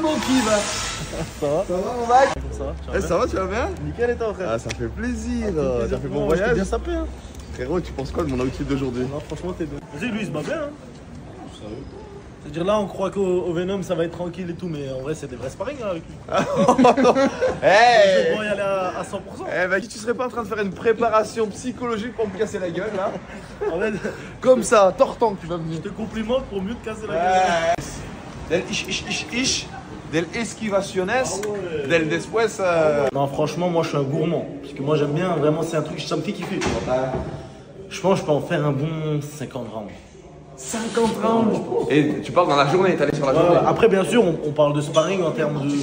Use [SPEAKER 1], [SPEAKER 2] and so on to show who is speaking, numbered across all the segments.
[SPEAKER 1] mon kiff.
[SPEAKER 2] Ça va?
[SPEAKER 1] Ça va mon mec?
[SPEAKER 2] Ça va?
[SPEAKER 1] Ça va, tu vas bien?
[SPEAKER 2] Nickel et toi frère?
[SPEAKER 1] Ah, ça fait plaisir. T'as fait bon
[SPEAKER 2] Je
[SPEAKER 1] voyage?
[SPEAKER 2] t'ai bien sapé hein.
[SPEAKER 1] Frérot, tu penses quoi de mon outfit d'aujourd'hui?
[SPEAKER 2] Non franchement t'es bien. Vas-y lui il se bat bien hein. C'est-à-dire là on croit qu'au Venom ça va être tranquille et tout, mais en vrai c'est des vrais sparring hein, avec lui.
[SPEAKER 1] Hey!
[SPEAKER 2] Je vais y aller à 100%.
[SPEAKER 1] Eh mec, tu serais pas en train de faire une préparation psychologique pour me casser la gueule là?
[SPEAKER 2] En fait,
[SPEAKER 1] Comme ça, tortant que tu vas venir.
[SPEAKER 2] je te complimente pour mieux te casser la gueule.
[SPEAKER 1] Del ish, del esquivaciones, del después.
[SPEAKER 2] Non franchement moi je suis un gourmand. Parce que moi j'aime bien, vraiment c'est un truc, ça me fait kiffer tu vois. Je pense que je peux en faire un bon 50 rounds.
[SPEAKER 1] 50 rounds. Et tu parles dans la journée, t'es allé sur la journée.
[SPEAKER 2] Après bien sûr on parle de sparring en termes de...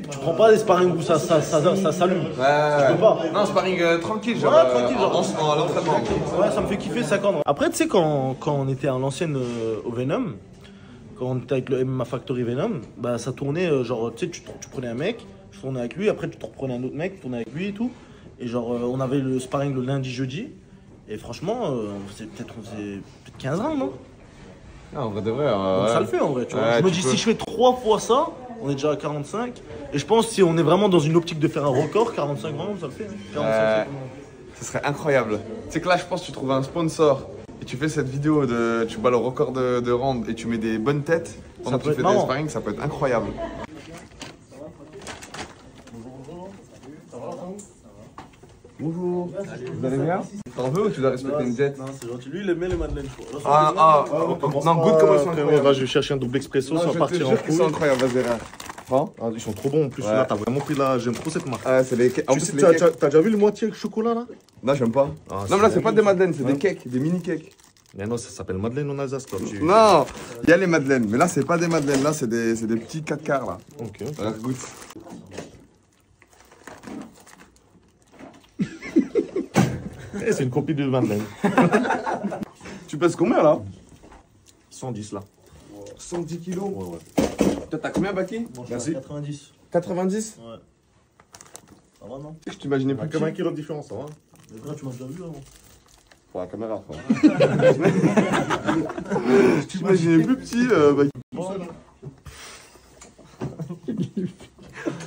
[SPEAKER 2] Tu prends pas des sparring où ça s'allume.
[SPEAKER 1] Ouais.
[SPEAKER 2] Tu peux pas.
[SPEAKER 1] Non, sparring tranquille, genre.
[SPEAKER 2] Ouais, tranquille, genre.
[SPEAKER 1] En l'entraînement.
[SPEAKER 2] Ouais, ça me fait kiffer 50 rounds. Après tu sais quand on était à l'ancienne au Venom, quand on était avec le MMA Factory Venom, bah ça tournait genre tu sais tu prenais un mec, je tournais avec lui, après tu te reprenais un autre mec, tu tournais avec lui et tout. Et genre on avait le sparring le lundi, jeudi. Et franchement, on faisait peut-être 15 rounds, non?
[SPEAKER 1] Ah, en vrai de vrai.
[SPEAKER 2] Donc ça le fait en vrai, tu vois. Je me dis, si je fais 3 fois ça, on est déjà à 45. Et je pense, si on est vraiment dans une optique de faire un record, 45 rounds, ça le fait. Hein. 45
[SPEAKER 1] Ce serait incroyable. Tu sais que là, je pense que tu trouves un sponsor et tu fais cette vidéo de. Tu bats le record de round et tu mets des bonnes têtes pendant que tu fais des sparring, ça peut être incroyable. Bonjour, vous allez bien? T'en veux ou tu dois respecter une jet?
[SPEAKER 2] Non, c'est gentil. Lui, il aimait les madeleines chaudes.
[SPEAKER 1] Non, goûte comment ils sont incroyables.
[SPEAKER 2] Là, je vais chercher un double expresso, ça va partir en
[SPEAKER 1] couille. Ils sont incroyables, vas-y, rien.
[SPEAKER 2] Ah, ils sont trop bons en plus. Là, t'as vraiment pris là. J'aime trop cette marque.
[SPEAKER 1] Ah, c'est les cakes.
[SPEAKER 2] T'as déjà vu le moitié avec chocolat là?
[SPEAKER 1] Non, j'aime pas. Non, mais là, c'est pas des madeleines, c'est des cakes, des mini cakes.
[SPEAKER 2] Mais non, ça s'appelle madeleine en Alsace, toi.
[SPEAKER 1] Non, il y a les madeleines, mais là, c'est pas des madeleines, là, c'est des petits 4 quarts là.
[SPEAKER 2] Ok.
[SPEAKER 1] Alors, goûte.
[SPEAKER 2] C'est une copie de madeleine.
[SPEAKER 1] Tu pèses combien là?
[SPEAKER 2] 110 là.
[SPEAKER 1] 110 kilos.
[SPEAKER 2] Ouais.
[SPEAKER 1] Toi, t'as combien, Baki?
[SPEAKER 2] Merci. 90.
[SPEAKER 1] 90?
[SPEAKER 2] Ouais. Ça va, non?
[SPEAKER 1] Je t'imaginais plus
[SPEAKER 2] Comme un
[SPEAKER 1] petit.
[SPEAKER 2] kilo de différence, ça va? Mais là, tu m'as déjà vu avant.
[SPEAKER 1] Pour la caméra, quoi. Je t'imaginais plus petit, Baki.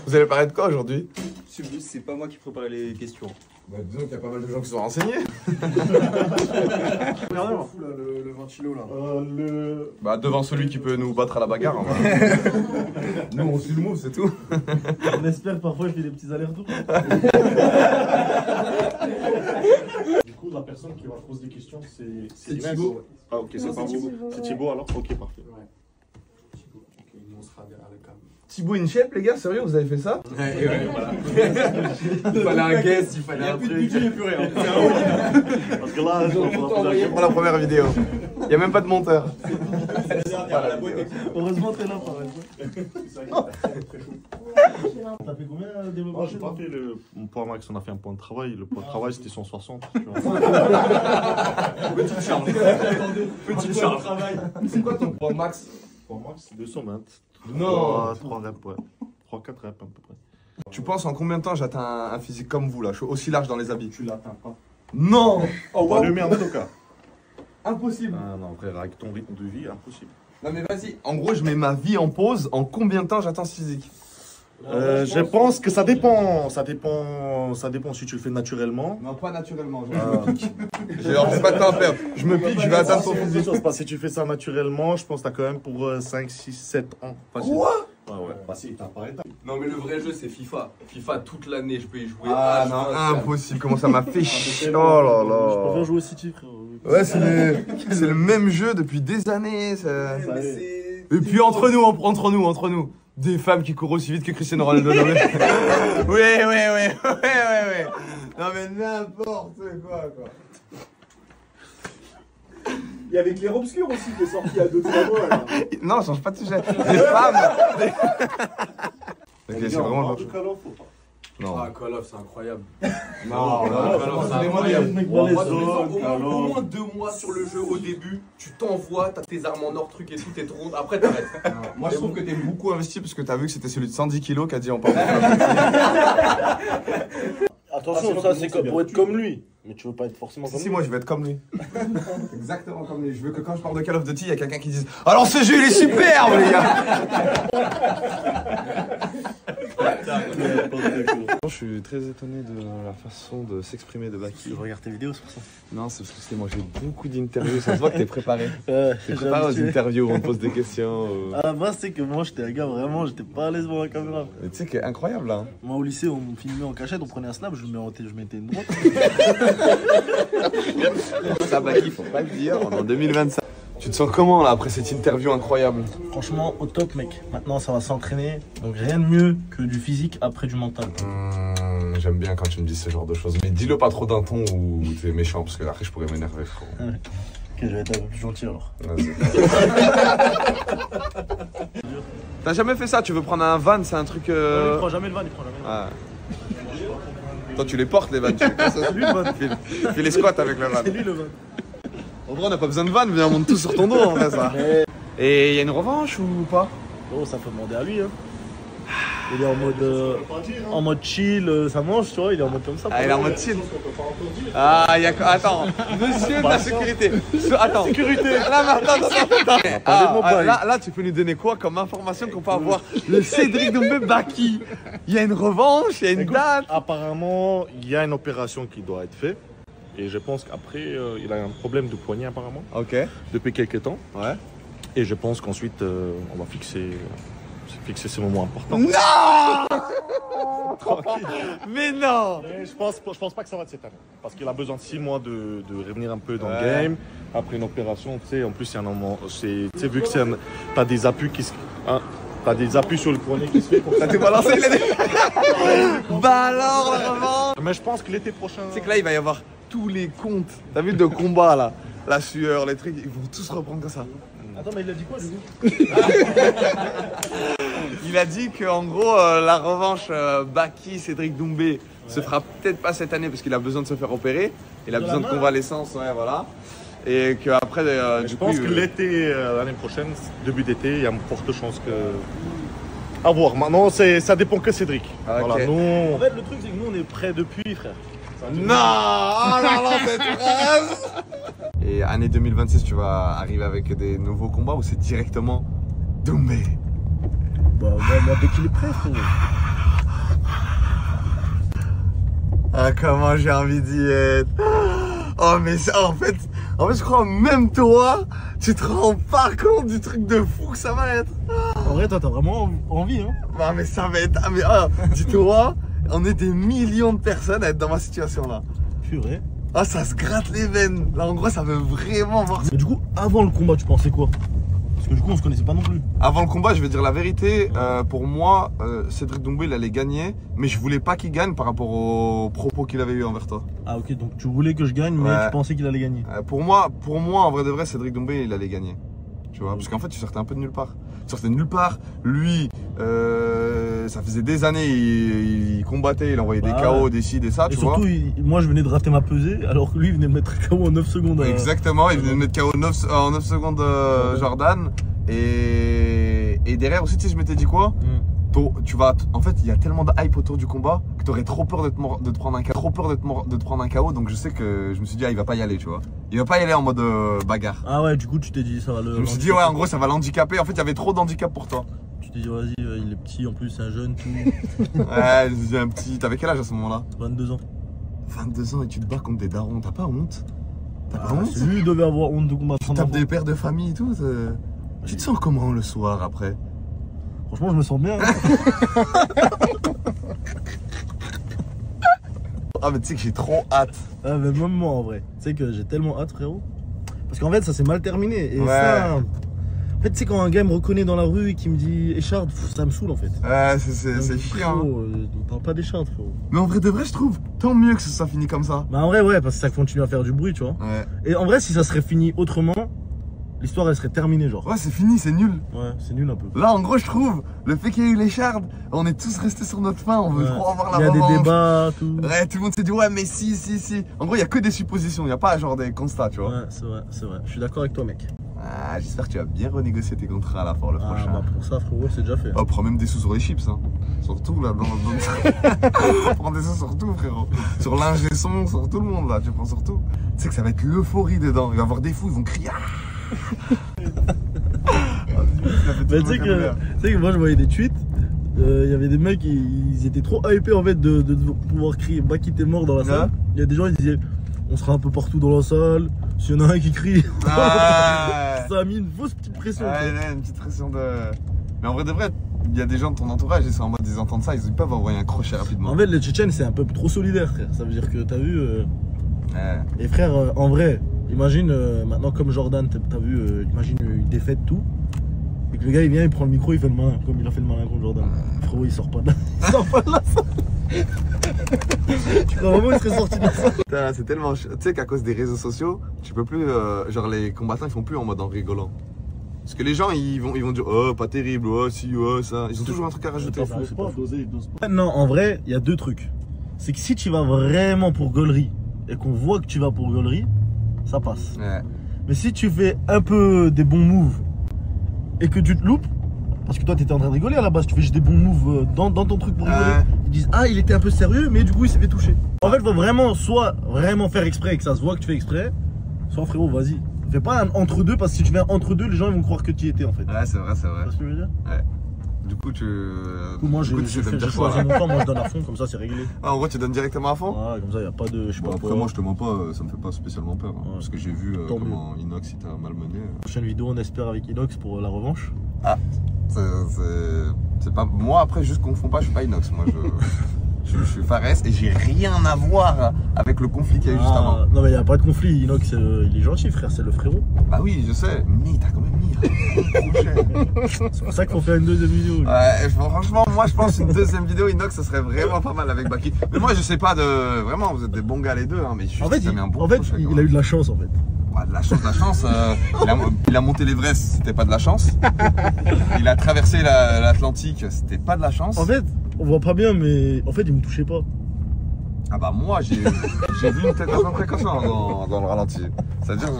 [SPEAKER 1] Vous allez parler de quoi aujourd'hui?
[SPEAKER 3] C'est pas moi qui prépare les questions.
[SPEAKER 1] Bah, disons qu'il y a pas mal de gens qui sont renseignés.
[SPEAKER 3] Regardez, fou là, le ventilo là.
[SPEAKER 1] Bah, devant celui qui peut nous battre à la bagarre. Nous, on suit le move, c'est tout.
[SPEAKER 2] On espère parfois je fais des petits allers-retours. Du coup, la personne qui va poser des questions, c'est
[SPEAKER 3] Thibaut.
[SPEAKER 2] Ah, ok, c'est pas vous. C'est Thibaut alors? Ok, parfait.
[SPEAKER 3] Ouais. Thibaut. Ok, nous on sera derrière le câble.
[SPEAKER 1] Thibaut InShape, les gars, sérieux, vous avez fait ça?
[SPEAKER 3] Ouais, voilà. Il fallait un guest, il fallait un truc. Il n'y a plus de budget, plus rien.
[SPEAKER 2] Parce que là, je vais
[SPEAKER 1] Pour la première vidéo. Il n'y a même pas de monteur.
[SPEAKER 2] Heureusement, t'es là, par exemple. T'as fait combien de
[SPEAKER 4] Moi, j'ai pas fait le poids max, on a fait un point de travail. Le poids de travail, c'était 160. Tu vois.
[SPEAKER 3] Petite charge. Petite charge.
[SPEAKER 1] C'est quoi ton poids max?
[SPEAKER 4] Poids max, 220.
[SPEAKER 1] Non.
[SPEAKER 4] 3 reps, ouais. 3-4 reps à peu près.
[SPEAKER 1] Tu penses en combien de temps j'atteins un physique comme vous là? Je suis aussi large dans les habits.
[SPEAKER 4] Tu l'atteins pas.
[SPEAKER 1] Non! Oh,
[SPEAKER 4] Pas le mien, en tout cas.
[SPEAKER 1] Impossible!
[SPEAKER 4] Ah non, frère, avec ton rythme de vie, impossible.
[SPEAKER 1] Non mais vas-y, en gros je mets ma vie en pause, en combien de temps j'atteins ce physique?
[SPEAKER 4] Je pense que ça dépend. Ça dépend si tu le fais naturellement.
[SPEAKER 1] Non, pas naturellement. J'ai pas de temps à perdre. Je me pique, je vais atteindre ton physique.
[SPEAKER 4] Si tu fais ça naturellement, je pense que t'as quand même pour 5, 6, 7 ans. Facile.
[SPEAKER 1] Quoi?
[SPEAKER 4] Ouais. Facile, t'as pas état.
[SPEAKER 3] Non, mais le vrai jeu, c'est FIFA. FIFA toute l'année, je peux y jouer.
[SPEAKER 1] Ah non, impossible, comment ça m'a fait chier. Oh là
[SPEAKER 2] Je
[SPEAKER 1] là.
[SPEAKER 2] préfère jouer au City, frère.
[SPEAKER 1] Ouais, c'est le même jeu depuis des années. Ça...
[SPEAKER 3] Mais c'est.
[SPEAKER 1] Et puis entre nous. Des femmes qui courent aussi vite que Cristiano Ronaldo. Non, mais... Ouais. Non mais n'importe quoi.
[SPEAKER 3] Il y avait Claire Obscur aussi qui est sorti il y a 2-3 mois là.
[SPEAKER 1] Non, change pas de sujet. Des femmes. Ok, c'est vraiment le Non.
[SPEAKER 3] Ah, Call of, c'est incroyable.
[SPEAKER 1] Non,
[SPEAKER 3] c'est
[SPEAKER 1] incroyable.
[SPEAKER 3] Au moins 2 mois sur le jeu au début, tu t'envoies, t'as tes armes en or, truc et tout, t'es trop. Après t'arrêtes.
[SPEAKER 1] Moi je trouve que t'es beaucoup investi parce que t'as vu que c'était celui de 110 kilos qui a dit on parle de
[SPEAKER 2] Attention, ça c'est pour être comme lui. Mais tu veux pas être forcément comme lui.
[SPEAKER 1] Si, moi je veux être comme lui. Exactement comme lui. Je veux que quand je parle de Call of Duty, il y a quelqu'un qui dise alors ce jeu il est superbe, les gars. Je suis très étonné de la façon de s'exprimer de Baki.
[SPEAKER 2] Je regarde tes vidéos sur ça.
[SPEAKER 1] Non, c'est parce que c'était moi, j'ai beaucoup d'interviews. Ça se voit que t'es préparé. T'es préparé aux interviews où on pose des questions.
[SPEAKER 2] À la base, c'est que moi j'étais un gars vraiment, j'étais pas à l'aise devant la caméra.
[SPEAKER 1] Mais tu sais que c'est incroyable là.
[SPEAKER 2] Moi au lycée, on me filmait en cachette, on prenait un snap, je mettais une droite.
[SPEAKER 1] Ça, Baki, faut pas le dire. On est en 2025. Tu te sens comment là après cette interview incroyable?
[SPEAKER 2] Franchement, au top, mec. Maintenant, ça va s'entraîner. Donc, rien de mieux que du physique après du mental.
[SPEAKER 1] J'aime bien quand tu me dis ce genre de choses. Mais dis-le pas trop d'un ton où t'es méchant, parce que après je pourrais m'énerver, frérot.
[SPEAKER 2] Ok, je vais être un peu plus gentil alors.
[SPEAKER 1] T'as jamais fait ça? Tu veux prendre un van? C'est un truc.
[SPEAKER 2] Il prend jamais le van, il prend jamais le van.
[SPEAKER 1] Ah. Toi, tu les portes les vannes. C'est lui le van. Fais les squats avec le van.
[SPEAKER 2] C'est lui le van.
[SPEAKER 1] En vrai, on n'a pas besoin de van, viens, on monte tout sur ton dos en vrai, ça. Et il y a une revanche ou pas?
[SPEAKER 2] Oh, ça peut demander à lui, hein. Il est en mode chill, ça mange, tu vois, il est en mode comme ça.
[SPEAKER 1] Ah, il est en mode chill. Ah, il y a. Attends, monsieur de la sécurité. Attends. Sécurité. Là, attends. Là, tu peux nous donner quoi comme information qu'on peut avoir? Le Cédric Doumbé Baki. Il y a une revanche, il y a une date.
[SPEAKER 4] Apparemment, il y a une opération qui doit être faite. Et je pense qu'après, il a un problème de poignet apparemment.
[SPEAKER 1] Ok.
[SPEAKER 4] Depuis quelques temps.
[SPEAKER 1] Ouais.
[SPEAKER 4] Et je pense qu'ensuite, on va fixer ces moments importants.
[SPEAKER 1] Non.
[SPEAKER 4] Tranquille.
[SPEAKER 1] Mais non.
[SPEAKER 4] Mais je pense pas que ça va être cette année. Parce qu'il a besoin de 6 mois de revenir un peu dans le game. Après une opération, tu sais, en plus, c'est un moment. Tu sais, vu que t'as des appuis qui se. Hein, t'as des appuis sur le poignet qui se fait.
[SPEAKER 1] Ça t'est balancé, il a dit. Bah alors, la revanche.
[SPEAKER 4] Mais je pense que l'été prochain.
[SPEAKER 1] C'est que là, il va y avoir tous les comptes. T'as vu de combat là? La sueur, les trucs, ils vont tous reprendre comme ça.
[SPEAKER 2] Attends, mais il a dit quoi du coup?
[SPEAKER 1] Il a dit qu'en gros, la revanche Baki, Cédric Doumbé se fera peut-être pas cette année parce qu'il a besoin de se faire opérer. Il a besoin de convalescence, ouais, voilà. Et qu'après,
[SPEAKER 4] je pense que l'été, l'année prochaine, début d'été, il y a une forte chance que. À voir. Maintenant, ça dépend que Cédric.
[SPEAKER 1] Okay.
[SPEAKER 4] Voilà, nous.
[SPEAKER 2] En fait, le truc, c'est que nous, on est prêts depuis, frère.
[SPEAKER 1] Non, oh là là, cette phrase. Et année 2026, tu vas arriver avec des nouveaux combats ou c'est directement Doumbé?
[SPEAKER 2] Bah, moi, dès qu'il est prêt, frère.
[SPEAKER 1] Ah, comment j'ai envie d'y être. Oh, mais ça, en fait, je crois même toi, tu te rends pas compte du truc de fou que ça va être.
[SPEAKER 2] En vrai, toi, t'as vraiment envie, hein?
[SPEAKER 1] Ah, mais ça va être. Ah, mais dis-toi, on est des millions de personnes à être dans ma situation là.
[SPEAKER 2] Purée.
[SPEAKER 1] Ah, ça se gratte les veines. Là, en gros, ça veut vraiment voir.
[SPEAKER 2] Mais du coup, avant le combat, tu pensais quoi? Parce que du coup, on se connaissait pas non plus.
[SPEAKER 1] Avant le combat, je vais dire la vérité. Pour moi, Cédric Doumbé, il allait gagner. Mais je voulais pas qu'il gagne par rapport aux propos qu'il avait eu envers toi.
[SPEAKER 2] Ah, ok, donc tu voulais que je gagne, mais tu pensais qu'il allait gagner.
[SPEAKER 1] Pour moi, en vrai de vrai, Cédric Doumbé, il allait gagner. Tu vois, parce qu'en fait, tu sortais un peu de nulle part. Tu sortais de nulle part. Lui, ça faisait des années, il combattait, il envoyait des KO, des ci, des ça, tu vois.
[SPEAKER 2] Et surtout, moi, je venais de rater ma pesée, alors que lui, il venait de mettre KO en 9 secondes.
[SPEAKER 1] Exactement, il venait de mettre KO en 9 secondes Jordan. Et derrière aussi, tu sais, je m'étais dit quoi? En fait, il y a tellement de hype autour du combat que tu aurais trop peur de te prendre un KO. Trop peur de te prendre un KO. Donc je sais que je me suis dit, il va pas y aller, tu vois. Il va pas y aller en mode bagarre.
[SPEAKER 2] Ah ouais, du coup, tu t'es dit, ça va le.
[SPEAKER 1] Je me suis dit, ouais, en gros, ça va l'handicaper. En fait, il y avait trop d'handicap pour toi.
[SPEAKER 2] Tu t'es dit, vas-y, il est petit, en plus, c'est un jeune, tout.
[SPEAKER 1] Ouais, je me suis dit, un petit. T'avais quel âge à ce moment-là?
[SPEAKER 2] 22 ans.
[SPEAKER 1] 22 ans et tu te bats contre des darons. T'as pas honte? T'as pas honte?
[SPEAKER 2] Lui, il devait avoir honte de combattre.
[SPEAKER 1] Tu tapes des pères de famille et tout. Tu te sens comment le soir après?
[SPEAKER 2] Franchement, je me sens bien.
[SPEAKER 1] Ah, mais tu sais que j'ai trop hâte.
[SPEAKER 2] Ah, mais même moi en vrai. Tu sais que j'ai tellement hâte, frérot. Parce qu'en fait, ça s'est mal terminé. Et ça. En fait, tu sais, quand un gars me reconnaît dans la rue et qui me dit Écharde, ça me saoule en fait.
[SPEAKER 1] Ouais, c'est chiant.
[SPEAKER 2] On parle pas d'Écharde, frérot.
[SPEAKER 1] Mais en vrai de vrai, je trouve tant mieux que ça finit comme ça.
[SPEAKER 2] Bah, en vrai, ouais, parce que ça continue à faire du bruit, tu vois.
[SPEAKER 1] Ouais.
[SPEAKER 2] Et en vrai, si ça serait fini autrement, l'histoire elle serait terminée, genre.
[SPEAKER 1] Ouais, c'est fini, c'est nul.
[SPEAKER 2] Ouais, c'est nul un peu.
[SPEAKER 1] Là, en gros, je trouve, le fait qu'il y ait eu l'écharde, on est tous restés sur notre faim, on veut trop avoir la revanche.
[SPEAKER 2] Il y a des débats, tout.
[SPEAKER 1] Ouais, tout le monde s'est dit, ouais, mais si. En gros, il y a que des suppositions, il n'y a pas genre des constats, tu vois.
[SPEAKER 2] Ouais, c'est vrai. Je suis d'accord avec toi, mec.
[SPEAKER 1] Ah, j'espère que tu vas bien renégocier tes contrats là pour le prochain.
[SPEAKER 2] Bah pour ça, frérot, c'est déjà fait.
[SPEAKER 1] Oh, prends même des sous sur les chips, hein. Surtout là, prends des sous sur tout, frérot. Sur l'ingé son, sur tout le monde là, tu prends sur tout. Tu sais que ça va être l'euphorie dedans. Il va y avoir des fous, ils vont crier.
[SPEAKER 2] Mais tu sais que moi je voyais des tweets, il y avait des mecs, ils étaient trop hypés en fait de pouvoir crier Baki t'es mort dans la salle. Il y a des gens, ils disaient on sera un peu partout dans la salle, s'il y en a un qui crie. Ça a mis une fausse petite pression.
[SPEAKER 1] Ouais, une petite pression de. Mais en vrai de vrai, il y a des gens de ton entourage, ils sont en mode ils entendent ça, ils peuvent envoyer un crochet rapidement.
[SPEAKER 2] En fait, les Tchétchènes c'est un peu trop solidaire, frère. Ça veut dire que t'as vu.
[SPEAKER 1] Ouais.
[SPEAKER 2] Et frère, en vrai, imagine maintenant comme Jordan, t'as vu, imagine une défaite tout. Et que le gars il vient, il prend le micro, il fait le malin, comme il a fait le malin contre Jordan. Frérot, il sort pas de là. Il sort pas de là, ça. Tu crois vraiment qu'il serait sorti de ça?
[SPEAKER 1] Putain, c'est tellement. Tu sais qu'à cause des réseaux sociaux, tu peux plus. Genre, les combattants ils font plus en mode en rigolant. Parce que les gens ils vont dire oh, pas terrible, oh, si, oh, ça. Ils ont toujours un truc à rajouter.
[SPEAKER 2] C'est pas osé, non, en vrai, il y a deux trucs. C'est que si tu vas vraiment pour gaulerie et qu'on voit que tu vas pour gaulerie, ça passe.
[SPEAKER 1] Ouais.
[SPEAKER 2] Mais si tu fais un peu des bons moves et que tu te loupes, parce que toi t'étais en train de rigoler à la base, tu fais juste des bons moves dans ton truc pour rigoler. Ils disent ah il était un peu sérieux mais du coup il s'est fait toucher. En fait faut vraiment soit vraiment faire exprès et que ça se voit que tu fais exprès, soit frérot vas-y. Fais pas un entre deux parce que si tu fais un entre deux les gens ils vont croire que tu y étais en fait.
[SPEAKER 1] Ouais c'est vrai c'est vrai.
[SPEAKER 2] Tu vois ce que je veux dire?
[SPEAKER 1] Ouais. Du coup
[SPEAKER 2] moi j'ai choisi mon temps, moi je donne à fond comme ça c'est réglé.
[SPEAKER 1] Ah en gros tu donnes directement à fond?
[SPEAKER 2] Ouais comme ça y a pas de.
[SPEAKER 1] Bon, après moi je te mens pas, ça me fait pas spécialement peur. Hein, parce que j'ai vu comment Inox il t'a malmené.
[SPEAKER 2] Prochaine vidéo on espère avec Inox pour la revanche.
[SPEAKER 1] Ah c'est pas. Moi après juste confonds pas, je suis pas Inox, moi je suis Fares et j'ai rien à voir avec le conflit qu'il y a eu juste avant.
[SPEAKER 2] Non mais il n'y a pas de conflit, Inox il est gentil frère, c'est le frérot.
[SPEAKER 1] Bah oui je sais, mais t'as quand même mis un projet.
[SPEAKER 2] C'est pour ça qu'il faut faire une deuxième vidéo.
[SPEAKER 1] Ouais franchement moi je pense une deuxième vidéo Inox ça serait vraiment pas mal avec Baki. Mais moi je sais pas de. Vraiment vous êtes des bons gars les deux hein, mais juste
[SPEAKER 2] en fait,
[SPEAKER 1] mis un bon
[SPEAKER 2] projet, il a eu de la chance en fait.
[SPEAKER 1] Ouais, de la chance, il a monté l'Everest, c'était pas de la chance. Il a traversé l'Atlantique, c'était pas de la chance.
[SPEAKER 2] En fait, on voit pas bien, mais en fait, il me touchait pas.
[SPEAKER 1] Ah bah moi, j'ai vu une tête un peu précaution dans le ralenti. C'est-à-dire,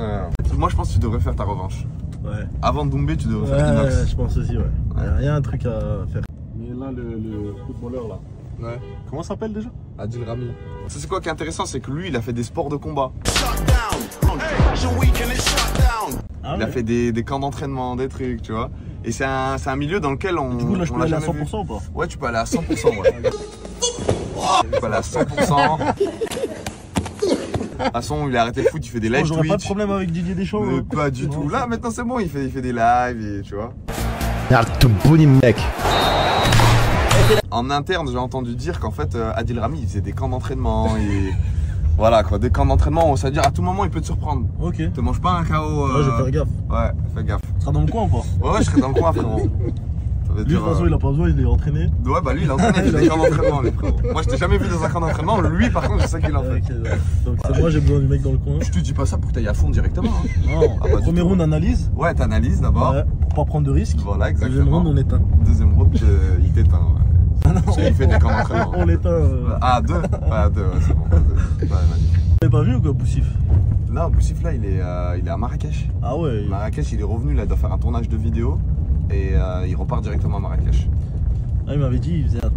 [SPEAKER 1] moi je pense que tu devrais faire ta revanche.
[SPEAKER 2] Ouais.
[SPEAKER 1] Avant de Doumbé, tu devrais faire Inox.
[SPEAKER 2] Ouais, je pense aussi, ouais. Il y a un truc à faire.
[SPEAKER 4] Mais là, le footballeur là.
[SPEAKER 1] Ouais.
[SPEAKER 4] Comment ça s'appelle déjà?
[SPEAKER 1] Adil Rami. C'est quoi qui est intéressant, c'est que lui, il a fait des sports de combat. Il a fait des camps d'entraînement, des trucs, tu vois. Et c'est un milieu dans lequel on.
[SPEAKER 2] Du coup, là, je peux aller à 100% ou pas?
[SPEAKER 1] Ouais, tu peux aller à 100%, ouais. Tu peux aller à 100%. De toute façon, il a arrêté le foot, il fait des lives Twitch.
[SPEAKER 2] J'aurais pas de problème avec Didier Deschamps.
[SPEAKER 1] Pas du tout. Là, maintenant, c'est bon, il fait des lives, et, tu vois.
[SPEAKER 5] mec.
[SPEAKER 1] En interne, j'ai entendu dire qu'en fait, Adil Rami, il faisait des camps d'entraînement et voilà quoi, des camps d'entraînement, c'est-à-dire à tout moment, il peut te surprendre.
[SPEAKER 2] Ok.
[SPEAKER 1] Te mange pas un KO.
[SPEAKER 2] Ouais, je vais faire gaffe.
[SPEAKER 1] Ouais, fais gaffe.
[SPEAKER 2] Tu seras dans le coin ou pas?
[SPEAKER 1] Ouais, je serai dans le coin, frérot.
[SPEAKER 2] Lui, de toute façon, il a pas besoin, il est entraîné.
[SPEAKER 1] Ouais, bah lui, il a entraîné, il fait des camps d'entraînement, lui, frérot. Moi, je t'ai jamais vu dans un camp d'entraînement, lui, par contre, je sais qu'il en fait.
[SPEAKER 2] Okay, donc, c'est moi, j'ai besoin du mec dans le coin.
[SPEAKER 1] Je te dis pas ça pour que t'ailles à fond directement. Hein.
[SPEAKER 2] Non, premier round, analyse.
[SPEAKER 1] Ouais, t'analyses d'abord.
[SPEAKER 2] Ouais, pour pas prendre de risques.
[SPEAKER 1] Voilà, exactement.
[SPEAKER 2] Deuxième round, on éteint.
[SPEAKER 1] Deuxième round, il t'éteint, ouais.
[SPEAKER 2] Ah non,
[SPEAKER 1] il fait des camps d'entraînement.
[SPEAKER 2] On l'éteint.
[SPEAKER 1] Ah, deux? Ouais, deux, ouais, c'est bon. Ouais, magnifique.
[SPEAKER 2] Vous l'avez pas vu ou quoi, Boussif?
[SPEAKER 1] Non, Boussif là, il est à Marrakech.
[SPEAKER 2] Ah ouais.
[SPEAKER 1] Marrakech, il est revenu là, il doit faire un tournage de vidéo et il repart directement à Marrakech.
[SPEAKER 2] Ah, il m'avait dit, il faisait un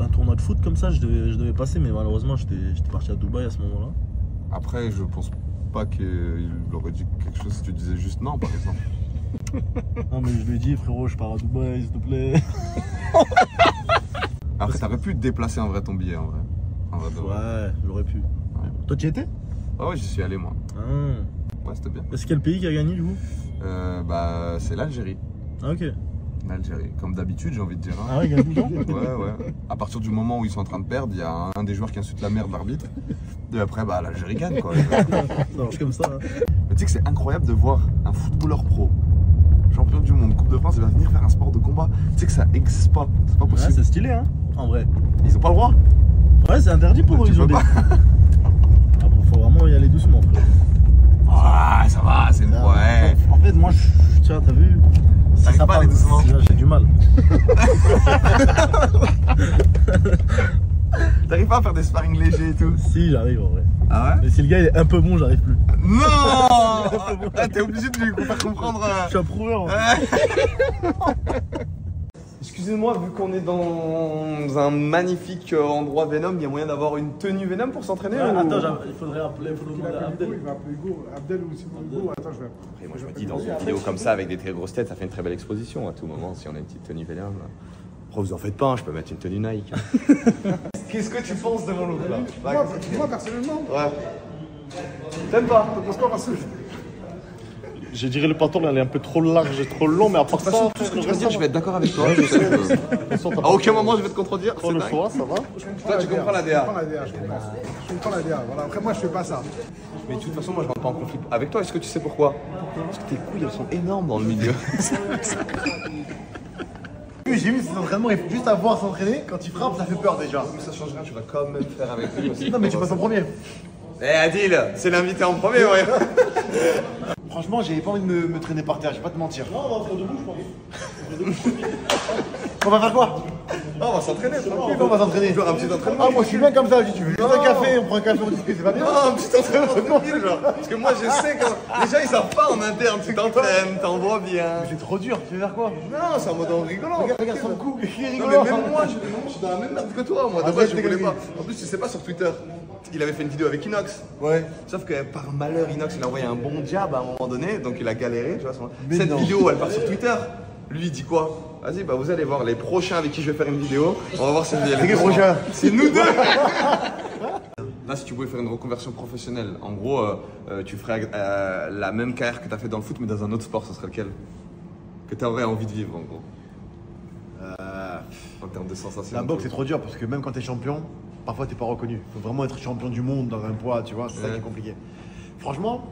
[SPEAKER 2] tournoi de foot comme ça, je devais passer, mais malheureusement, j'étais parti à Dubaï à ce moment-là.
[SPEAKER 1] Après, je pense pas qu'il aurait dit quelque chose si tu disais juste non, par exemple.
[SPEAKER 2] Non, mais je lui ai dit, frérot, je pars à Dubaï, s'il te plaît.
[SPEAKER 1] Après, t'aurais pu te déplacer en vrai ton billet, en vrai.
[SPEAKER 2] Ouais, j'aurais pu. Ouais. Toi, tu y étais?
[SPEAKER 1] Ah ouais, j'y suis allé, moi.
[SPEAKER 2] Ah.
[SPEAKER 1] Ouais, c'était bien.
[SPEAKER 2] Et c'est quel pays qui a gagné, du coup?
[SPEAKER 1] Bah, c'est l'Algérie.
[SPEAKER 2] Ah, ok.
[SPEAKER 1] L'Algérie, comme d'habitude, j'ai envie de dire. Hein.
[SPEAKER 2] Ah ouais, il gagne tout le temps?
[SPEAKER 1] Ouais. À partir du moment où ils sont en train de perdre, il y a un des joueurs qui insulte la merde, l'arbitre. Et après, bah, l'Algérie gagne, quoi.
[SPEAKER 2] Ça marche comme ça. Hein.
[SPEAKER 1] Mais tu sais que c'est incroyable de voir un footballeur pro, champion du monde, Coupe de France, il va venir faire un sport de combat. Tu sais que ça existe pas, c'est pas possible.
[SPEAKER 2] Ouais, c'est stylé, hein, en vrai.
[SPEAKER 1] Ils ont pas le droit.
[SPEAKER 2] Ouais, c'est interdit pour eux, ils ont des. Ah bon, faut vraiment y aller doucement, frère.
[SPEAKER 1] Ah, ça va, c'est une. Ouais.
[SPEAKER 2] En fait, moi, tiens, t'as vu?
[SPEAKER 1] T'arrives pas à aller doucement?
[SPEAKER 2] J'ai du mal.
[SPEAKER 1] T'arrives pas à faire des sparring légers et tout?
[SPEAKER 2] Si, j'arrive en vrai.
[SPEAKER 1] Ah ouais?
[SPEAKER 2] Mais si le gars il est un peu bon, j'arrive plus.
[SPEAKER 1] Non. Ah, t'es obligé de lui faire comprendre.
[SPEAKER 2] Je suis un prouveur.
[SPEAKER 3] Excusez-moi, vu qu'on est dans un magnifique endroit Venom, il y a moyen d'avoir une tenue Venom pour s'entraîner ou...
[SPEAKER 2] Attends, il faudrait appeler Abdel.
[SPEAKER 6] Il va appeler Hugo. Abdel ou Simon Hugo. Attends, je vais appeler.
[SPEAKER 3] Après, moi je me dis, dans une vidéo comme ça, avec des très grosses têtes, ça fait une très belle exposition à tout moment, si on a une petite tenue Venom. Après, vous en faites pas, hein, je peux mettre une tenue Nike. Qu'est-ce que tu penses de mon look là?
[SPEAKER 6] Moi, personnellement,
[SPEAKER 3] Ouais. T'aimes pas?
[SPEAKER 6] je pense pas parce que.
[SPEAKER 4] Je dirais le pantalon, elle est un peu trop large et trop long, mais à part ça,
[SPEAKER 3] Tout ce que tu vas dire, je vais être d'accord avec toi. Je sais que... À aucun moment je vais te contredire.
[SPEAKER 4] Pour le
[SPEAKER 3] dingue.
[SPEAKER 4] choix, ça va.
[SPEAKER 3] Toi, tu comprends la
[SPEAKER 6] Je
[SPEAKER 3] DA.
[SPEAKER 6] comprends la DA, je comprends la DA. Voilà. Après, moi, je fais pas ça.
[SPEAKER 3] Mais de toute façon, moi je rentre pas en conflit avec toi. Est-ce que tu sais pourquoi? Parce que tes couilles elles sont énormes dans le milieu.
[SPEAKER 7] J'ai vu ses entraînements, il faut juste à voir s'entraîner. Quand il frappe, ça fait peur déjà.
[SPEAKER 3] Mais ça change rien, tu vas quand même faire avec lui aussi.
[SPEAKER 7] Non, mais tu passes en premier.
[SPEAKER 3] Eh Adil, c'est l'invité en premier, ouais.
[SPEAKER 7] Franchement, j'avais pas envie de me traîner par terre, je vais pas te mentir.
[SPEAKER 2] Non, on va faire debout, je pense.
[SPEAKER 7] On va faire quoi?
[SPEAKER 3] On va s'entraîner, tranquille.
[SPEAKER 7] On va s'entraîner.
[SPEAKER 3] Faire un petit entraînement.
[SPEAKER 7] Ah, moi je suis bien comme ça, tu veux juste un café, on prend un café, on discute, c'est pas bien?
[SPEAKER 3] Non, un petit entraînement tranquille, genre. Parce que moi je sais quand. Les gens ils savent pas en interne, tu t'entraînes, t'envoies bien.
[SPEAKER 7] Mais c'est trop dur, tu veux faire quoi?
[SPEAKER 3] Non, c'est en mode en rigolant.
[SPEAKER 7] Regarde son cou, il est
[SPEAKER 3] Non,
[SPEAKER 7] rigolant.
[SPEAKER 3] mais même moi, je suis dans la même merde que toi. Moi, de base, je voulais pas. En plus, tu sais pas sur Twitter. Il avait fait une vidéo avec Inox.
[SPEAKER 7] Ouais.
[SPEAKER 3] Sauf que par malheur, Inox, il a envoyé un bon jab à un moment donné, donc il a galéré. Tu vois,
[SPEAKER 7] Mais
[SPEAKER 3] cette
[SPEAKER 7] non.
[SPEAKER 3] vidéo, elle part sur Twitter. Lui, il dit quoi? Vas-y, bah vous allez voir les prochains avec qui je vais faire une vidéo. On va voir si
[SPEAKER 7] C'est qui le prochain?
[SPEAKER 3] C'est nous deux. Là, si tu pouvais faire une reconversion professionnelle, en gros, tu ferais la même carrière que tu as fait dans le foot, mais dans un autre sport, ce serait lequel? Que tu aurais envie de vivre, en gros. En termes de sensation.
[SPEAKER 7] La boxe c'est trop dur parce que même quand t'es champion, parfois t'es pas reconnu. Faut vraiment être champion du monde dans un poids, tu vois, c'est ça qui est compliqué. Franchement,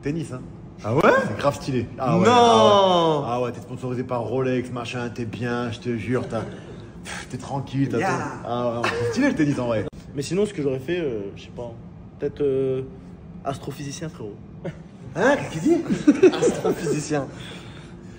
[SPEAKER 7] tennis, hein.
[SPEAKER 3] Ah ouais?
[SPEAKER 7] C'est grave stylé. Ah ouais,
[SPEAKER 3] Non.
[SPEAKER 7] Ah ouais, t'es sponsorisé par Rolex, machin, t'es bien, je te jure, t'es tranquille, t'as
[SPEAKER 3] Yeah.
[SPEAKER 7] Ah ouais, c'est stylé le tennis en vrai.
[SPEAKER 2] Mais sinon, ce que j'aurais fait, je sais pas, peut-être astrophysicien, frérot.
[SPEAKER 7] Hein? Qu'est-ce qu'il dit?
[SPEAKER 3] Astrophysicien.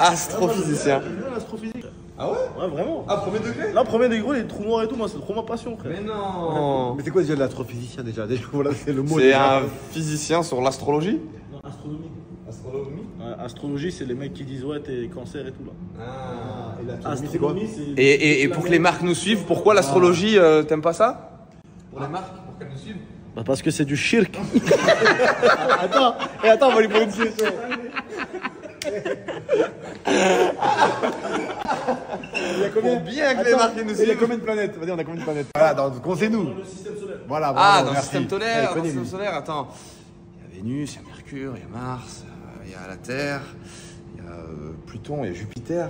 [SPEAKER 3] Astrophysicien.
[SPEAKER 2] L'astrophysique.
[SPEAKER 3] Ah ouais?
[SPEAKER 2] Ouais, vraiment.
[SPEAKER 3] Ah, premier degré?
[SPEAKER 2] Là, premier degré, les trous noirs et tout, moi, c'est trop ma passion, frère.
[SPEAKER 3] Mais non.
[SPEAKER 7] Mais c'est quoi déjà l'astrophysicien déjà? Déjà, voilà, c'est le mot.
[SPEAKER 3] C'est
[SPEAKER 7] déjà.
[SPEAKER 3] un physicien sur l'astrologie?
[SPEAKER 2] Non, astronomie.
[SPEAKER 3] Astronomie?
[SPEAKER 2] Ouais, astrologie, c'est les mecs qui disent, ouais, t'es cancer et tout, là.
[SPEAKER 3] Ah.
[SPEAKER 7] Et l'astronomie, c'est quoi?
[SPEAKER 2] c'est.
[SPEAKER 3] Et pour que les marques nous suivent, pourquoi l'astrologie, t'aimes pas ça? Pour les marques, pour qu'elles nous suivent?
[SPEAKER 2] Bah, parce que c'est du shirk.
[SPEAKER 7] Attends, on va lui poser une question. Il y a combien?
[SPEAKER 3] Pour bien que les marques nous
[SPEAKER 7] Il y a
[SPEAKER 3] suivent.
[SPEAKER 7] combien de planètes? Vas-y, on a combien de planètes? Voilà, conseille-nous.
[SPEAKER 2] Le système solaire.
[SPEAKER 7] Voilà,
[SPEAKER 3] Ah,
[SPEAKER 7] bravo,
[SPEAKER 3] dans le
[SPEAKER 7] merci.
[SPEAKER 3] système solaire,
[SPEAKER 7] Allez,
[SPEAKER 3] dans le
[SPEAKER 7] connais-nous.
[SPEAKER 3] système solaire, attends. Il y a Vénus, il y a Mercure, il y a Mars, il y a la Terre, il y a Pluton, il y a Jupiter.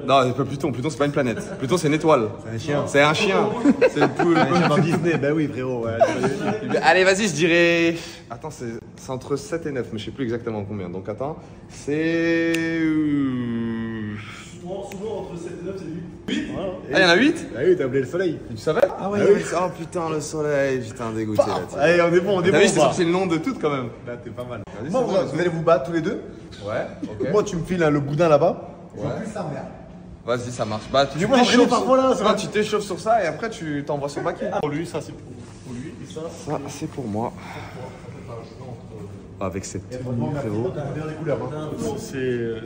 [SPEAKER 3] Non, c'est pas Pluton, Pluton c'est pas une planète. Pluton c'est une étoile.
[SPEAKER 7] C'est un chien.
[SPEAKER 3] C'est un chien. C'est le pou-
[SPEAKER 7] Un chien dans Disney, bah oui, frérot. Ouais.
[SPEAKER 3] Allez, vas-y, je dirais. Attends, c'est entre 7 et 9, mais je sais plus exactement combien. Donc attends, c'est.
[SPEAKER 2] Souvent, entre 7 et 9, c'est 8.
[SPEAKER 3] Ah, il y en a 8?
[SPEAKER 7] Ah oui, t'as oublié le soleil.
[SPEAKER 3] Tu savais? Ah ouais, oh putain, le soleil, putain, dégoûté là.
[SPEAKER 7] Allez, on est bon,
[SPEAKER 3] T'as vu, je t'ai
[SPEAKER 7] bah.
[SPEAKER 3] sorti le nom de toutes quand même.
[SPEAKER 7] Là, t'es pas mal.
[SPEAKER 3] Vas-y,
[SPEAKER 7] Moi,
[SPEAKER 3] c'est bon,
[SPEAKER 7] vous allez vous battre tous les deux.
[SPEAKER 3] Ouais, ok.
[SPEAKER 7] Moi, tu me files le boudin là-bas.
[SPEAKER 3] Ouais. Vas-y, ça marche. Bah, tu
[SPEAKER 7] Dis-moi, entraîner
[SPEAKER 3] t'échauffes
[SPEAKER 7] parfois, là, ça va.
[SPEAKER 3] tu t'échauffes sur ça et après tu t'envoies sur Baki.
[SPEAKER 4] Pour lui, ça c'est pour lui. Et ça,
[SPEAKER 3] Ça, c'est pour moi. Avec cette tenue, frérot.
[SPEAKER 7] T'as la meilleure des couleurs. Hein.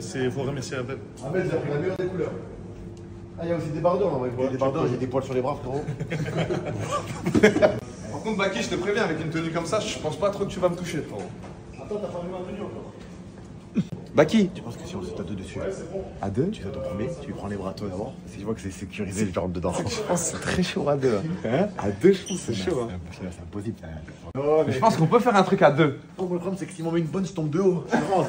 [SPEAKER 4] c'est faut remercier Abdel.
[SPEAKER 7] Ahmed, il a pris la meilleure des couleurs. Ah, il y a aussi des bardeurs, en vrai. Des bardeurs, j'ai des poils sur les bras, frérot.
[SPEAKER 3] Par contre, Baki, je te préviens, avec une tenue comme ça, je pense pas trop que tu vas me toucher, frérot.
[SPEAKER 2] Attends, t'as pas vu ma tenue encore.
[SPEAKER 3] Baki.
[SPEAKER 7] Tu penses que si on se tape deux dessus,
[SPEAKER 3] À deux?
[SPEAKER 7] tu fais ton premier, tu lui prends les bras toi d'abord. Si je vois que c'est sécurisé, je rentre dedans.
[SPEAKER 3] Je pense que c'est très chaud à deux. À deux, je pense que c'est chaud. Hein.
[SPEAKER 7] C'est impossible. Non, mais
[SPEAKER 3] Je pense qu'on peut faire un truc à deux.
[SPEAKER 7] le problème, c'est que s'il m'en met une bonne, je tombe de haut. C'est grand.